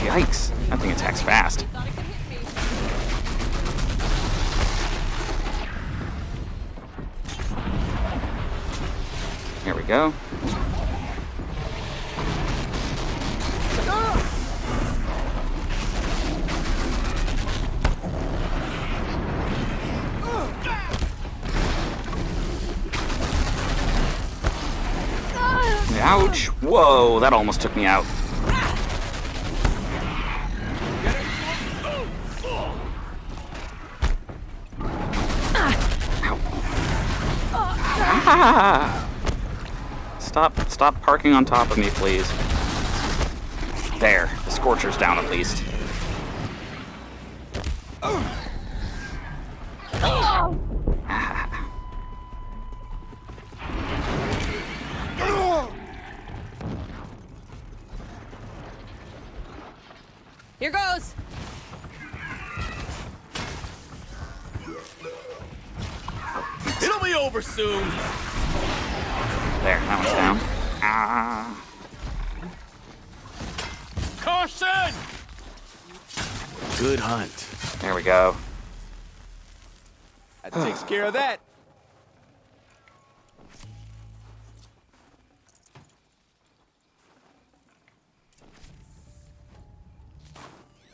Yikes. That thing attacks fast. Here we go. Ouch! Whoa, that almost took me out. Ah! Stop parking on top of me, please. There, the Scorcher's down at least. Here goes! It'll be over soon! There, that one's down. Ah. Caution! Good hunt. There we go. That takes care of that. I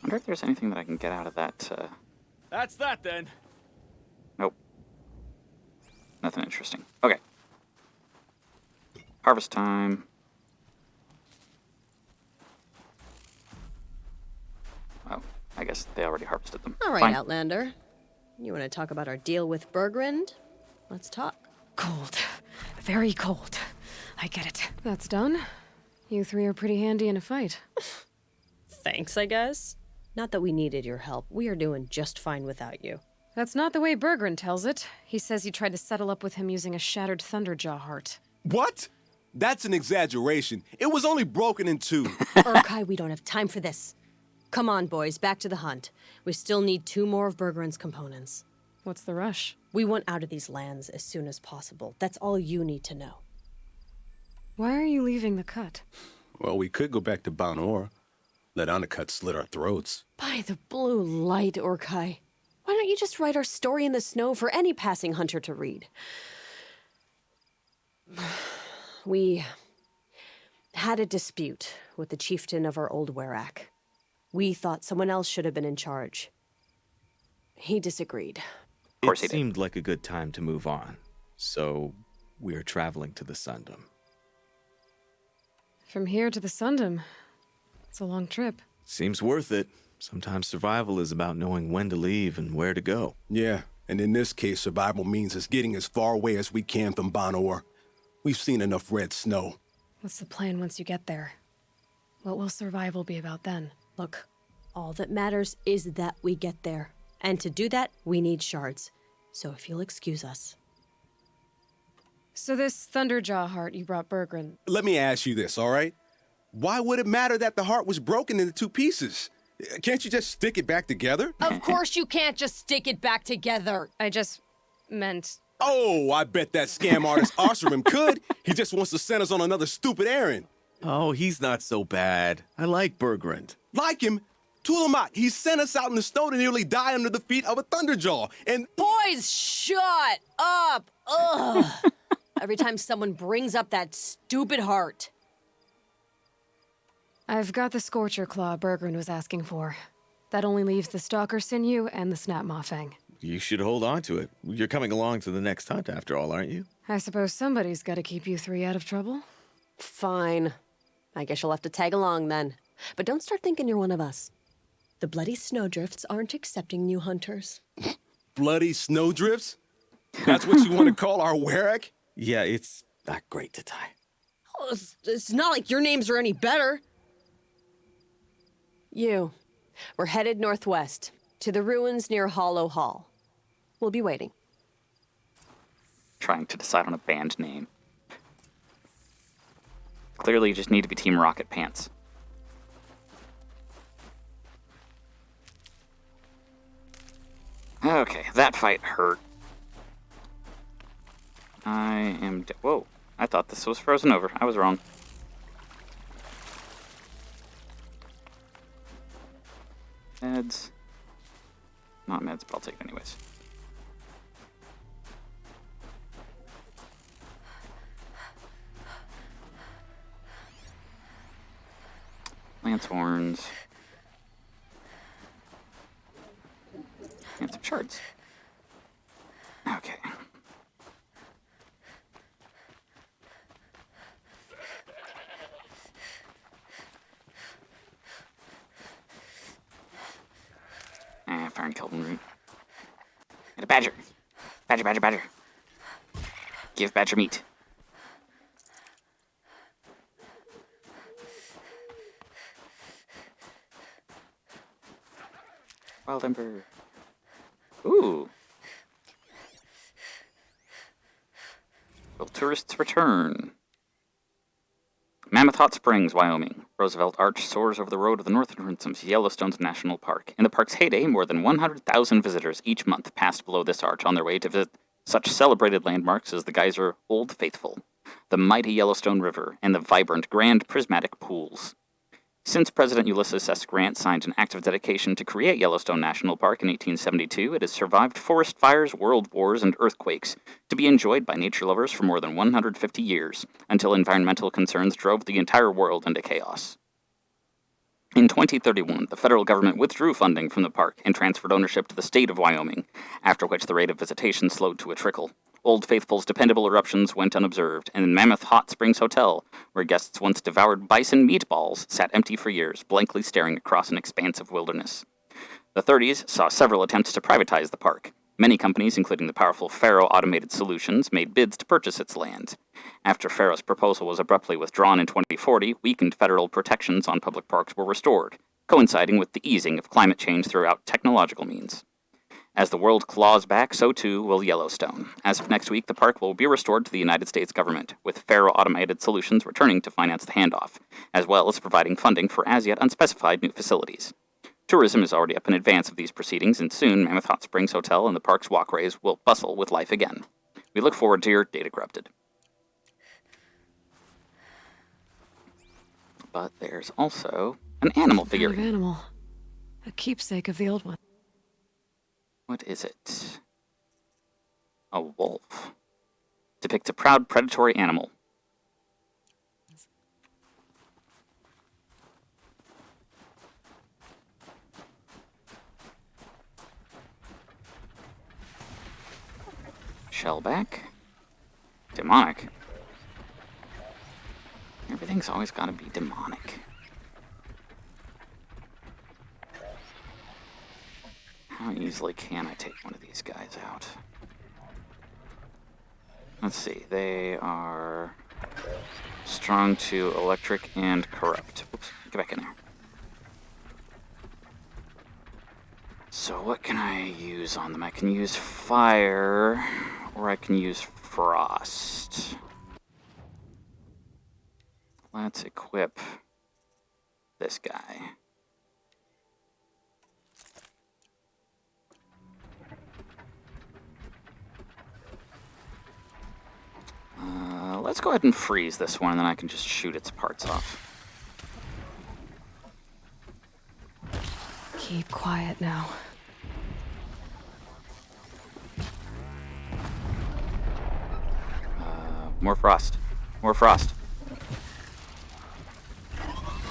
wonder if there's anything that I can get out of that, That's that then. Nothing interesting. Okay. Harvest time. Oh, I guess they already harvested them. All right, Fine. Outlander. You want to talk about our deal with Bergrind? Let's talk. Cold. Very cold. I get it. That's done. You three are pretty handy in a fight. Thanks, I guess. Not that we needed your help. We are doing just fine without you. That's not the way Bergrin tells it. He says you tried to settle up with him using a shattered Thunderjaw heart. What? That's an exaggeration. It was only broken in two. Urkai, we don't have time for this. Come on, boys, back to the hunt. We still need 2 more of Bergrin's components. What's the rush? We want out of these lands as soon as possible. That's all you need to know. Why are you leaving the cut? Well, we could go back to Banor. Let Undercut slit our throats. By the blue light, Urkai. Why don't you just write our story in the snow for any passing hunter to read? We had a dispute with the chieftain of our old Werak. We thought someone else should have been in charge. He disagreed. Of course it he did. seemed like a good time to move on, so we're traveling to the Sundom. From here to the Sundom. It's a long trip. Seems worth it. Sometimes survival is about knowing when to leave and where to go. Yeah, and in this case, survival means us getting as far away as we can from Banor. We've seen enough red snow. What's the plan once you get there? What will survival be about then? Look, all that matters is that we get there. And to do that, we need shards. So if you'll excuse us. So this Thunderjaw heart you brought Bergrin. Let me ask you this, all right? Why would it matter that the heart was broken into 2 pieces? Can't you just stick it back together? Of course you can't just stick it back together. I just meant... Oh, I bet that scam artist Arsarim could. He just wants to send us on another stupid errand. Oh, he's not so bad. I like Bergrind. Like him? Tulamat, he sent us out in the snow to nearly die under the feet of a Thunderjaw, and... Boys, shut up! Ugh! Every time someone brings up that stupid heart. I've got the Scorcher Claw Bergrin was asking for. That only leaves the Stalker Sinew and the Snap Fang. You should hold on to it. You're coming along to the next hunt after all, aren't you? I suppose somebody's got to keep you 3 out of trouble. Fine. I guess you'll have to tag along then. But don't start thinking you're one of us. The Bloody Snowdrifts aren't accepting new hunters. Bloody Snowdrifts? That's what you want to call our Werak? Yeah, it's not great to tie. Oh, it's not like your names are any better. We're headed northwest, to the ruins near Hollow Hall. We'll be waiting. Trying to decide on a band name. Clearly you just need to be Team Rocket Pants. Okay, that fight hurt. I am... Whoa, I thought this was frozen over. I was wrong. Meds. Not meds, but I'll take it anyways. Lance horns. And some shards. Okay. Fire and Kelvin root. And a badger. Badger, badger, badger. Give badger meat. Wild Ember. Ooh. Will tourists return? Mammoth Hot Springs, Wyoming. Roosevelt Arch soars over the road of the northern entrance of Yellowstone's National Park. In the park's heyday, more than 100,000 visitors each month passed below this arch on their way to visit such celebrated landmarks as the geyser Old Faithful, the mighty Yellowstone River, and the vibrant Grand Prismatic Pools. Since President Ulysses S. Grant signed an act of dedication to create Yellowstone National Park in 1872, it has survived forest fires, world wars, and earthquakes, to be enjoyed by nature lovers for more than 150 years, until environmental concerns drove the entire world into chaos. In 2031, the federal government withdrew funding from the park and transferred ownership to the state of Wyoming, after which the rate of visitation slowed to a trickle. Old Faithful's dependable eruptions went unobserved, and Mammoth Hot Springs Hotel, where guests once devoured bison meatballs, sat empty for years, blankly staring across an expanse of wilderness. The 30s saw several attempts to privatize the park. Many companies, including the powerful Faro Automated Solutions, made bids to purchase its land. After Faro's proposal was abruptly withdrawn in 2040, weakened federal protections on public parks were restored, coinciding with the easing of climate change throughout technological means. As the world claws back, so too will Yellowstone. As of next week, the park will be restored to the United States government, with Faro Automated Solutions returning to finance the handoff, as well as providing funding for as yet unspecified new facilities. Tourism is already up in advance of these proceedings, and soon Mammoth Hot Springs Hotel and the park's walkways will bustle with life again. We look forward to your Data Corrupted. But there's also an animal figurine. Kind of animal. A keepsake of the old one. What is it? A wolf. Depicts a proud predatory animal. Shellback. Demonic. Everything's always got to be demonic. How easily can I take one of these guys out? Let's see. They are strong to electric and corrupt. Oops, get back in there. So what can I use on them? I can use fire, or I can use frost. Let's equip this guy. Let's go ahead and freeze this one, and then I can just shoot its parts off. Keep quiet now. More frost. More frost.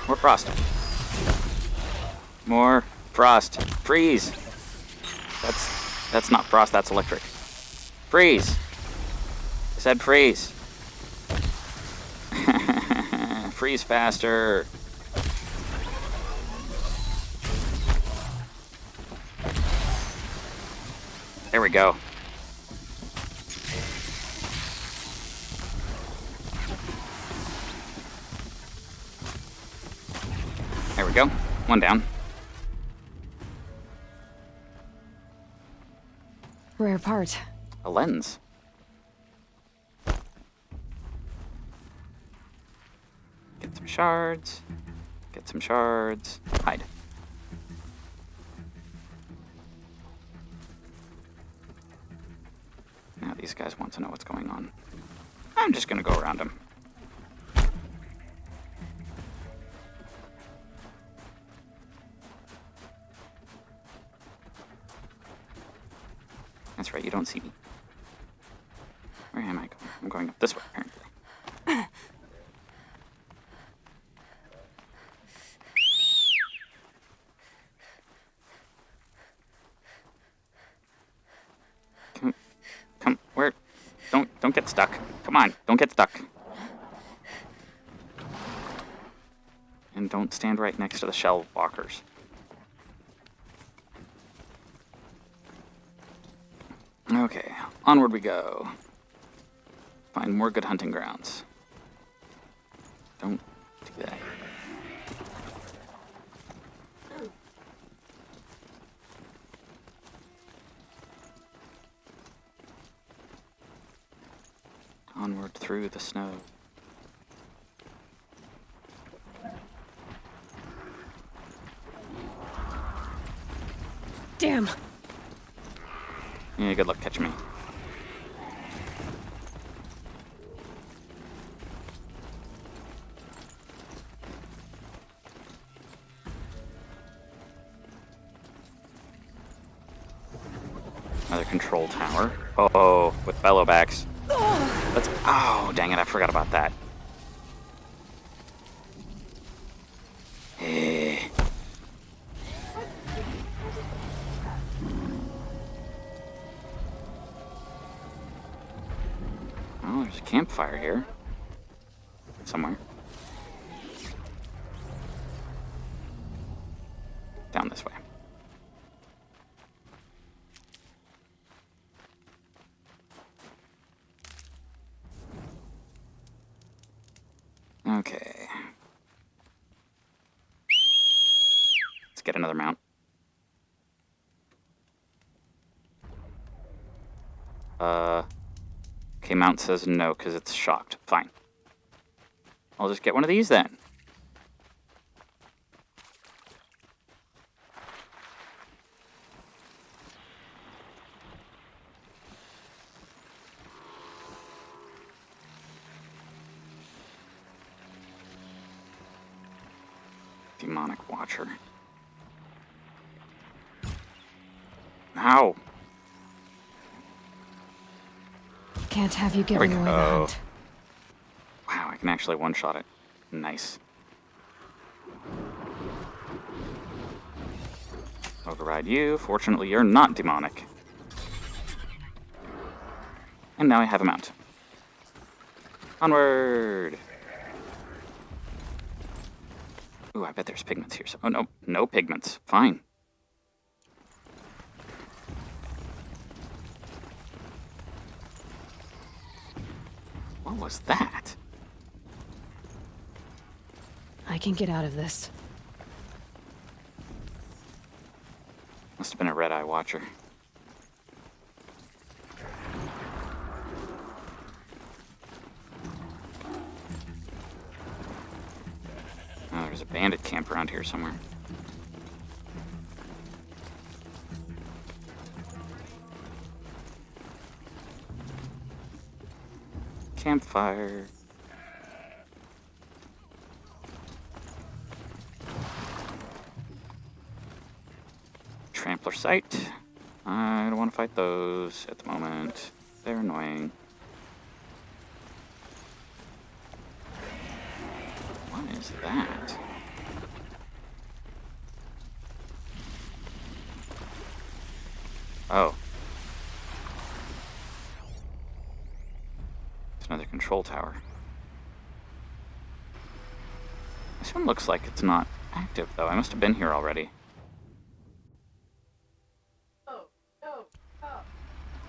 More frost. More frost. Freeze! That's not frost, that's electric. Freeze! I said freeze. Freeze faster. There we go. There we go. One down. Rare part. A lens. Get some shards. Get some shards. Hide. Now these guys want to know what's going on. I'm just gonna go around them. That's right, you don't see me. Where am I going? I'm going up this way, apparently. Come, where? Don't get stuck. Come on, don't get stuck. And don't stand right next to the shell walkers. Okay, onward we go. Find more good hunting grounds. Don't do that. Onward through the snow. Damn. Yeah, good luck catching me. Another control tower. Oh, with bellowbacks. Let's. Oh, dang it! I forgot about that. campfire here. Somewhere. Down this way. Okay. Let's get another mount. Okay, mount says no because it's shocked. Fine. I'll just get one of these then. Demonic Watcher. Ow! Can't have you There we giving away the go. hunt. Wow, I can actually one-shot it. Nice. Override you. Fortunately, you're not demonic. And now I have a mount. Onward! Ooh, I bet there's pigments here. Oh, no. No pigments. Fine. What was that? I can get out of this. Must have been a red-eye watcher. Oh, there's a bandit camp around here somewhere. Campfire. Trampler sight. I don't want to fight those at the moment. They're annoying. What is that? Oh. It's another control tower. This one looks like it's not active, though. I must have been here already.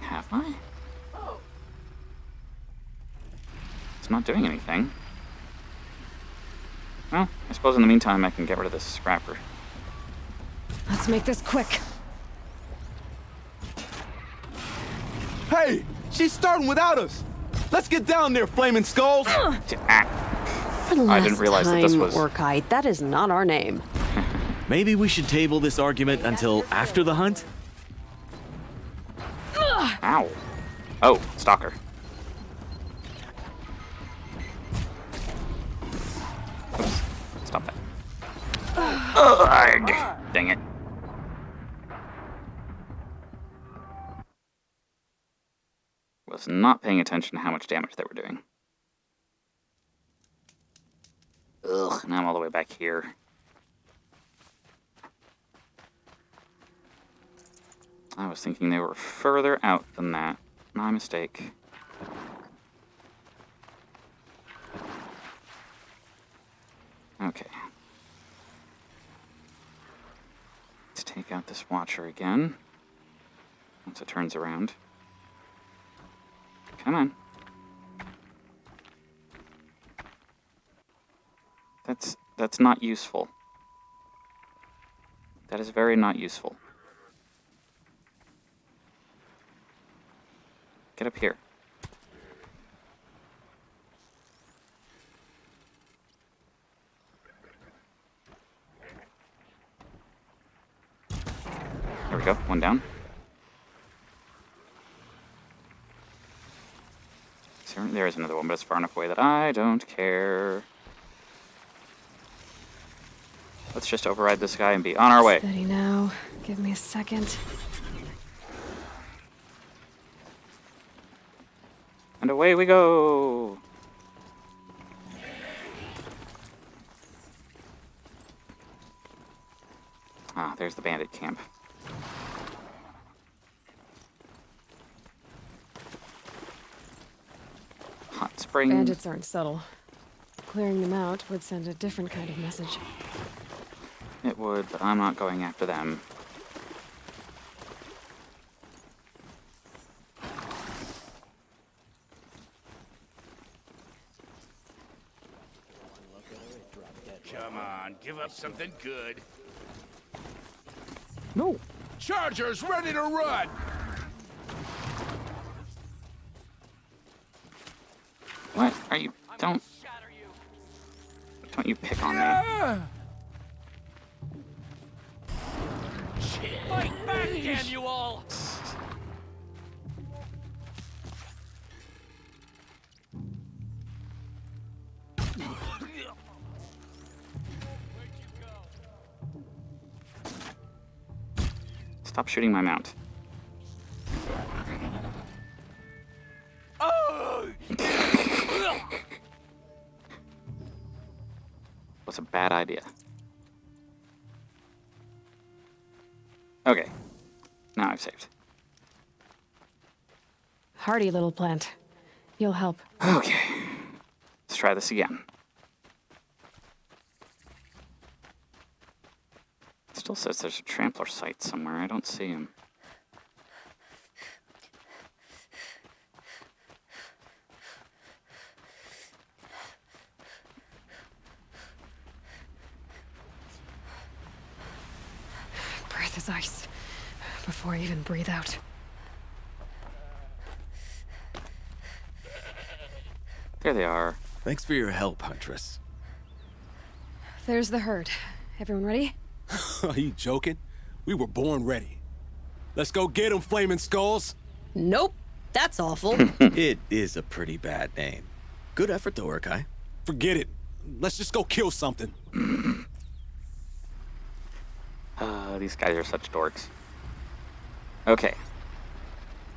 Have I? It's not doing anything. Well, I suppose in the meantime I can get rid of this scrapper. Let's make this quick. Hey! She's starting without us! Let's get down there, flaming skulls! I didn't realize that this was... Orkite, that is not our name. Maybe we should table this argument until after the hunt? Ow. Oh, stalker. Oops. Stop that. Ugh, dang it. Was not paying attention to how much damage they were doing. Ugh, now I'm all the way back here. I was thinking they were further out than that. My mistake. Okay. Let's take out this watcher again. Once it turns around. Come on. That's not useful. That is very not useful. Get up here. There we go, one down. There is another one, but it's far enough away that I don't care. Let's just override this guy and be on our way. Steady now. Give me a second. And away we go! Ah, there's the bandit camp. Hot bring... Bandits aren't subtle. Clearing them out would send a different kind of message. It would, but I'm not going after them. Come on, give up something good. No. Chargers ready to run! What are you... Don't you pick on me. Fight back, damn you all! Stop shooting my mount. Was a bad idea. Okay. Now I've saved. Hardy little plant. You'll help. Okay. Let's try this again. It still says there's a trampler site somewhere. I don't see him. Breath is ice. Before I even breathe out. There they are. Thanks for your help, Huntress. There's the herd. Everyone ready? Are you joking? We were born ready. Let's go get them, flaming skulls. Nope. That's awful. It is a pretty bad name. Good effort, though, Urkai. Forget it. Let's just go kill something. These guys are such dorks. Okay.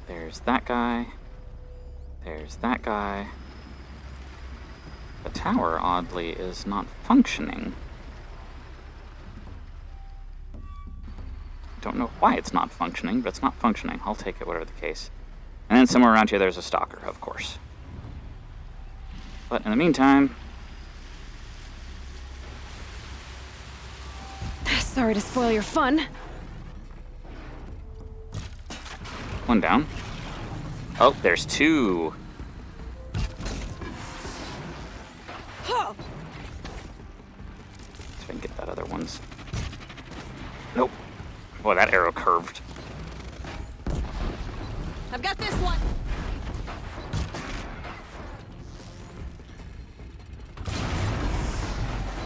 There's that guy. There's that guy. The tower, oddly, is not functioning. Don't know why it's not functioning, but it's not functioning. I'll take it, whatever the case. And then somewhere around here there's a stalker, of course. But in the meantime... Sorry to spoil your fun. One down. Oh, there's two. Huh. See if I can get that other one's. Nope. Boy, that arrow curved. I've got this one.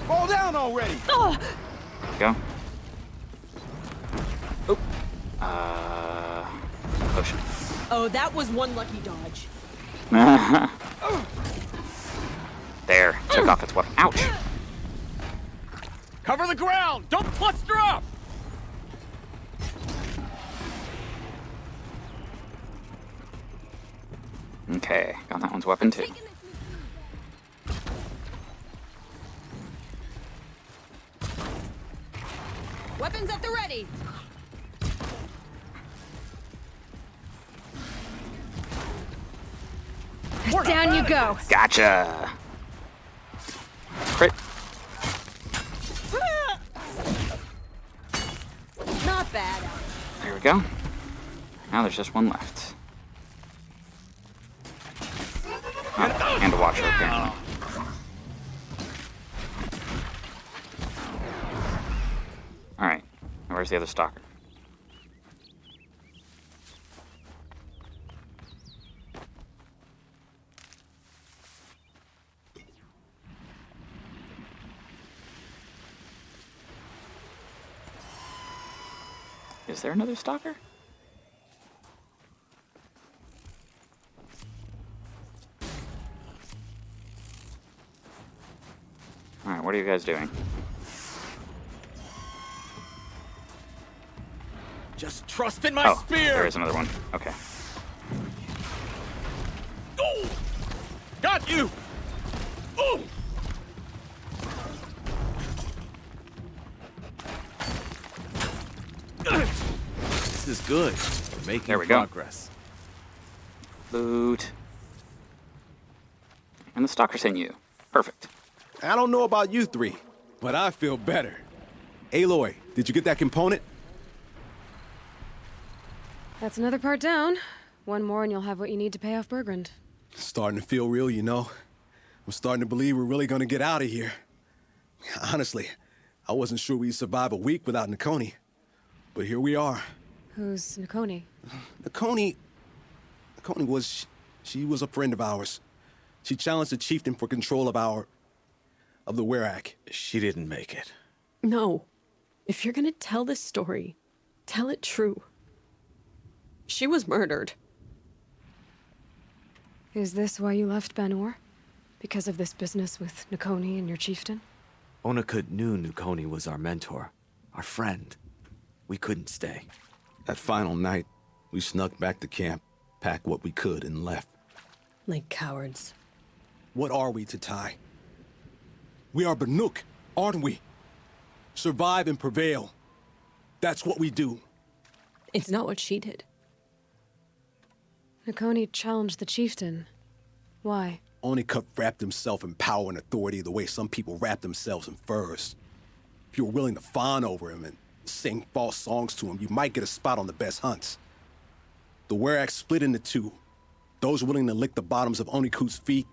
Fall down already. Oh. Go. Oh. Potion. Oh, that was one lucky dodge. There. Took off its weapon. Ouch. Cover the ground! Don't cluster up! Okay. Got that one's weapon too. Weapons at the ready. Down you go. Gotcha. Crit. Not bad. There we go. Now there's just one left. Oh, and a watcher, apparently. Alright. Now where's the other stalker? Is there another stalker? Alright, what are you guys doing? Just trust in my spear! There is another one. Okay. Ooh! Got you! Ooh! This is good. We're making There we go. progress. Loot. And the stalker's in you. Perfect. I don't know about you three, but I feel better. Aloy, did you get that component? That's another part down. One more and you'll have what you need to pay off Bergrand. Starting to feel real, you know. I'm starting to believe we're really gonna get out of here. Honestly, I wasn't sure we'd survive a week without Nakoni. But here we are. Who's Nakoni? Nakoni she was a friend of ours. She challenged the chieftain for control of the Werak. She didn't make it. No. If you're gonna tell this story, tell it true. She was murdered. Is this why you left Banor? Because of this business with Nakoni and your chieftain? Onakut knew Nukoni was our mentor, our friend. We couldn't stay. That final night, we snuck back to camp, packed what we could, and left. Like cowards. What are we, Tatai? We are Banuk, aren't we? Survive and prevail. That's what we do. It's not what she did. Nakoni challenged the chieftain. Why? Onakut wrapped himself in power and authority the way some people wrap themselves in furs. If you were willing to fawn over him and sing false songs to him, you might get a spot on the best hunts. The Werak split into two. Those willing to lick the bottoms of Onikut's feet,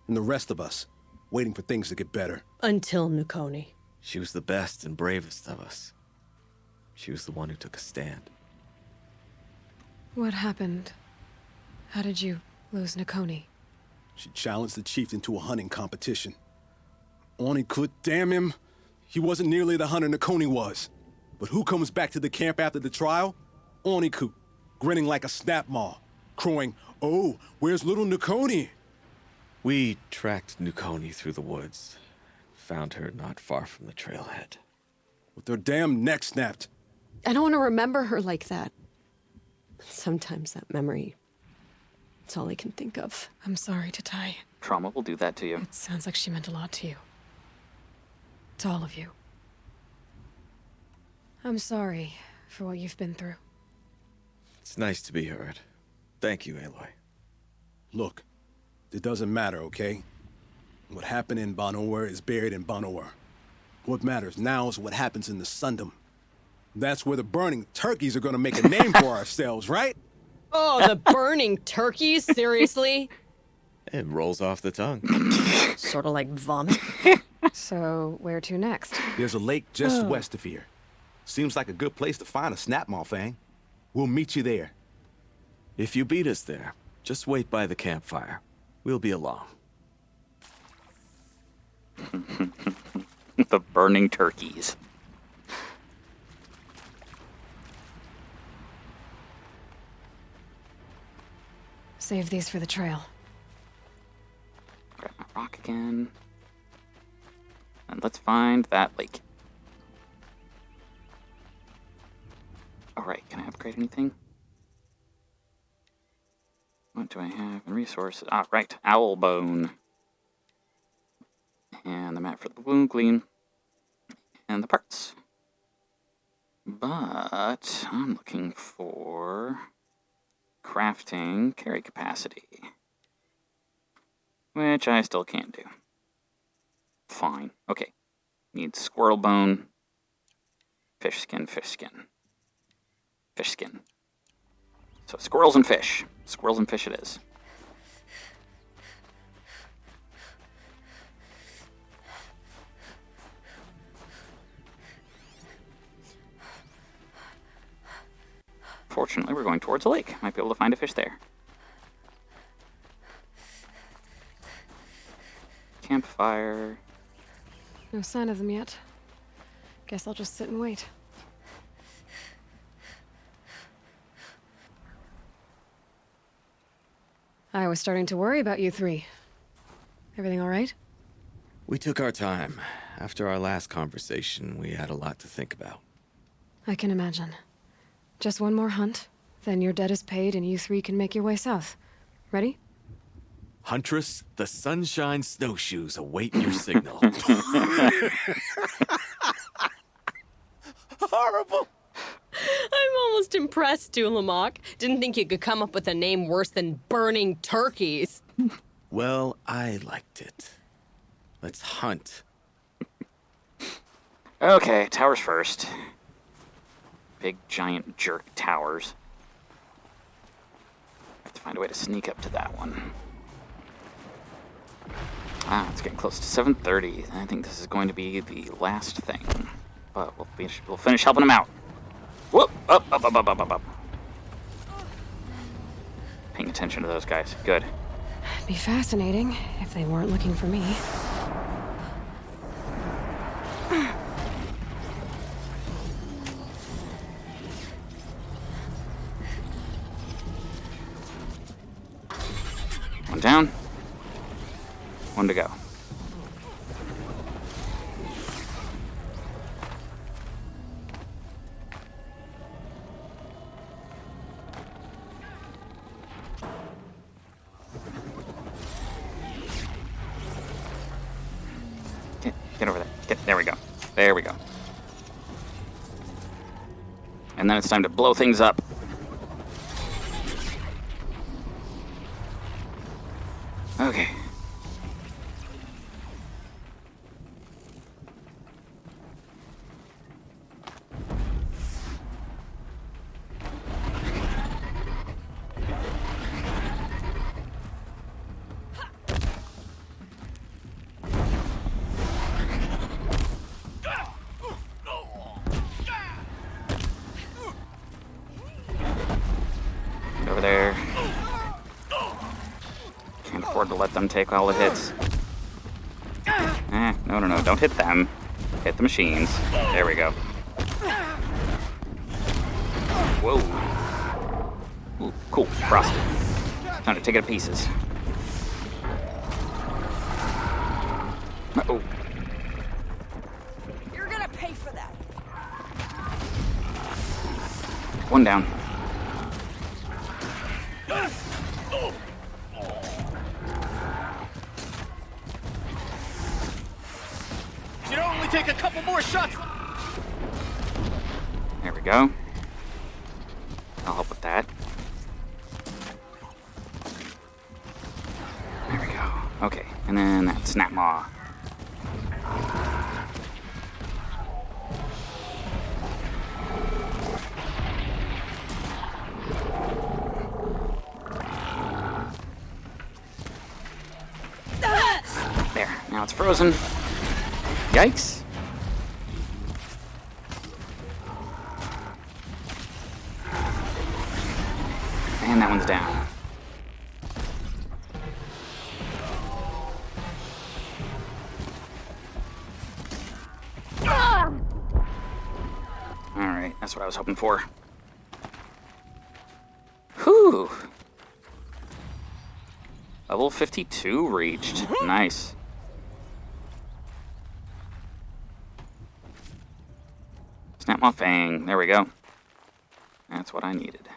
and the rest of us, waiting for things to get better. Until Nakoni. She was the best and bravest of us. She was the one who took a stand. What happened? How did you lose Nakoni? She challenged the chieftain to a hunting competition. Onikut, damn him, he wasn't nearly the hunter Nakoni was. But who comes back to the camp after the trial? Onikut, grinning like a snap maw, crowing, "Oh, where's little Nakoni?" We tracked Nukoni through the woods. Found her not far from the trailhead. With her damn neck snapped. I don't want to remember her like that. Sometimes that memory, it's all I can think of. I'm sorry, Tatai. Trauma will do that to you. It sounds like she meant a lot to you. To all of you. I'm sorry for what you've been through. It's nice to be heard. Thank you, Aloy. Look, it doesn't matter, okay? What happened in Banor is buried in Banor. What matters now is what happens in the Sundom. That's where the burning turkeys are gonna make a name for ourselves, right? Oh, the burning turkeys? Seriously? It rolls off the tongue. Sort of like vomit. So, where to next? There's a lake just west of here. Seems like a good place to find a snapmaw fang. We'll meet you there. If you beat us there, just wait by the campfire. We'll be along. The burning turkeys. Save these for the trail. Grab my rock again. And let's find that lake. Alright, can I upgrade anything? What do I have in resources? Ah, right, owl bone. And the map for the wound glean. And the parts. But I'm looking for crafting carry capacity. Which I still can't do. Fine. Okay. Need squirrel bone. Fish skin, fish skin. Fish skin. So squirrels and fish. Squirrels and fish it is. Fortunately, we're going towards a lake. Might be able to find a fish there. Campfire. No sign of them yet. Guess I'll just sit and wait. I was starting to worry about you three. Everything all right? We took our time. After our last conversation, we had a lot to think about. I can imagine. Just one more hunt, then your debt is paid and you three can make your way south. Ready? Huntress, the Sunshine Snowshoes await your signal. Horrible! I'm almost impressed, Dulamok. Didn't think you could come up with a name worse than burning turkeys. Well, I liked it. Let's hunt. Okay, towers first. Big, giant, jerk towers. Have to find a way to sneak up to that one. Ah, it's getting close to 7:30. I think this is going to be the last thing. But we'll finish helping him out. Whoop! Up, up, up, up, up, up, up. Paying attention to those guys. Good. It'd be fascinating if they weren't looking for me. One down. One to go. Get over there. There we go. There we go. And then it's time to blow things up. Okay. Over there. Can't afford to let them take all the hits. No. Don't hit them. Hit the machines. There we go. Whoa. Ooh, cool. Frosted. Time to take it to pieces. Uh-oh. You're gonna pay for that. One down. Should only take a couple more shots. There we go. I'll help with that. There we go. Okay, and then that snap maw. There, now it's frozen. Yikes. And that one's down. Alright, that's what I was hoping for. Whew. Level 52 reached. Nice. Snap my fang. There we go. That's what I needed.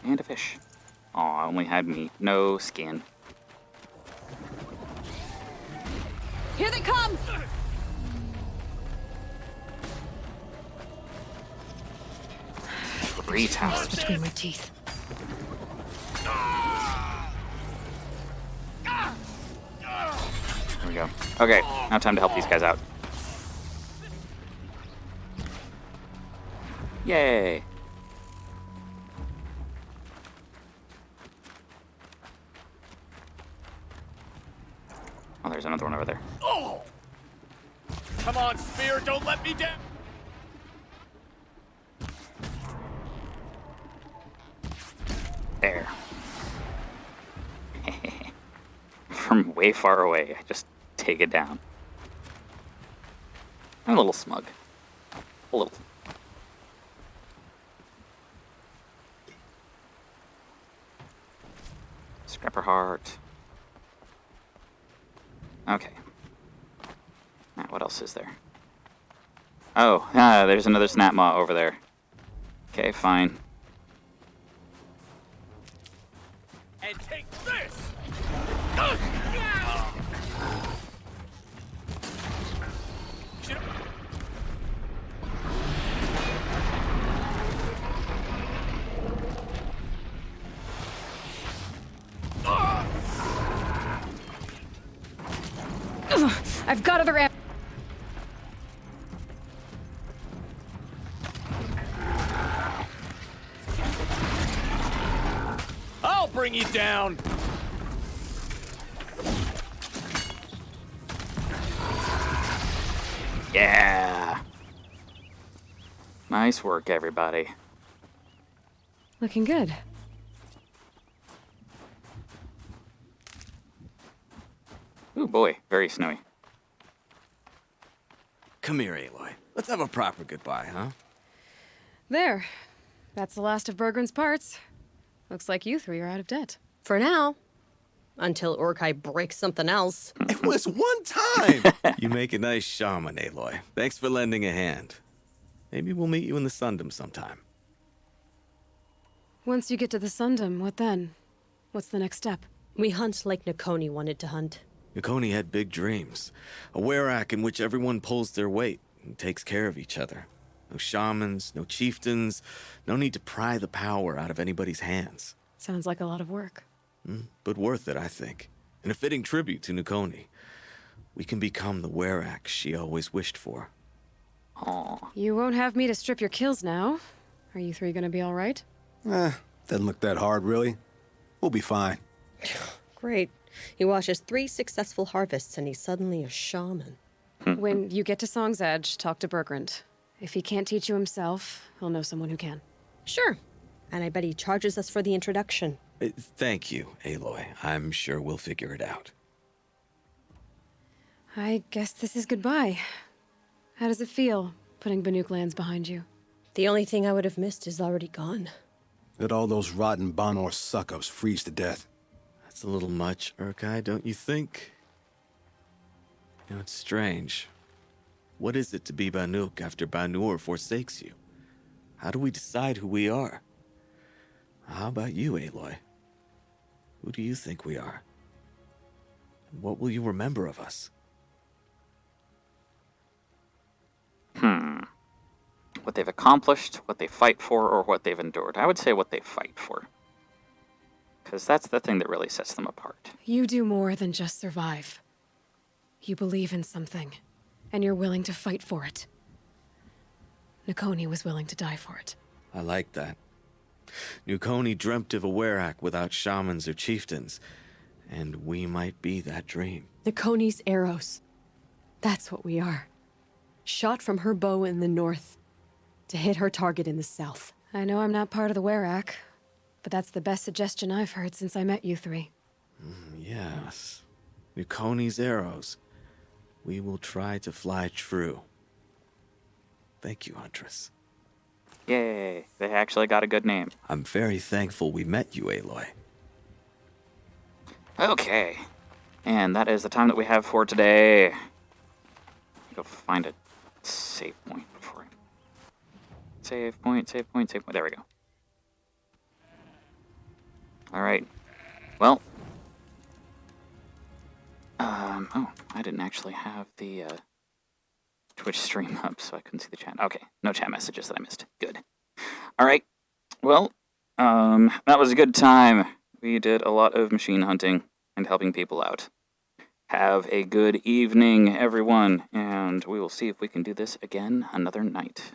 And a fish. Aw, I only had meat. No skin. Here they come! 3 towers. Between my teeth. There we go. Okay, now time to help these guys out. Yay! Oh, there's another one over there. Oh! Come on, Spear, don't let me down! There. From way far away, I just take it down. I'm a little smug. A little. Scrapper heart. Okay. Now, what else is there? Oh, there's another snap maw over there. Okay, fine. And take this! I've got other I'll bring you down! Yeah. Nice work, everybody. Looking good. Ooh, boy. Very snowy. Come here, Aloy. Let's have a proper goodbye, huh? There. That's the last of Bergren's parts. Looks like you three are out of debt. For now. Until Urkai breaks something else. It was one time! You make a nice shaman, Aloy. Thanks for lending a hand. Maybe we'll meet you in the Sundom sometime. Once you get to the Sundom, what then? What's the next step? We hunt like Nakoni wanted to hunt. Nakoni had big dreams. A Werak in which everyone pulls their weight and takes care of each other. No shamans, no chieftains, no need to pry the power out of anybody's hands. Sounds like a lot of work. But worth it, I think. And a fitting tribute to Nakoni. We can become the Werak she always wished for. Aw. You won't have me to strip your kills now. Are you three gonna be all right? Doesn't look that hard, really. We'll be fine. Great. He watches 3 successful harvests and he's suddenly a shaman. When you get to Song's Edge, talk to Bergrand. If he can't teach you himself, he'll know someone who can. Sure. And I bet he charges us for the introduction. Thank you, Aloy. I'm sure we'll figure it out. I guess this is goodbye. How does it feel, putting Banuk lands behind you? The only thing I would have missed is already gone. Let all those rotten Banor suck-ups freeze to death. That's a little much, Urkai, don't you think? You know, it's strange. What is it to be Banuk after Banur forsakes you? How do we decide who we are? How about you, Aloy? Who do you think we are? And what will you remember of us? What they've accomplished, what they fight for, or what they've endured. I would say what they fight for. Because that's the thing that really sets them apart. You do more than just survive. You believe in something, and you're willing to fight for it. Nakoni was willing to die for it. I like that. Nakoni dreamt of a Werak without shamans or chieftains, and we might be that dream. Nakoni's arrows. That's what we are. Shot from her bow in the north, to hit her target in the south. I know I'm not part of the Werak, but that's the best suggestion I've heard since I met you three. Yes. Nakoni's arrows. We will try to fly true. Thank you, Huntress. Yay, they actually got a good name. I'm very thankful we met you, Aloy. Okay. And that is the time that we have for today. Go find a save point before I... Save point, save point, save point. There we go. Alright. Well. Oh, I didn't actually have the, Twitch stream up, so I couldn't see the chat. Okay, no chat messages that I missed. Good. Alright. Well, that was a good time. We did a lot of machine hunting and helping people out. Have a good evening, everyone, and we will see if we can do this again another night.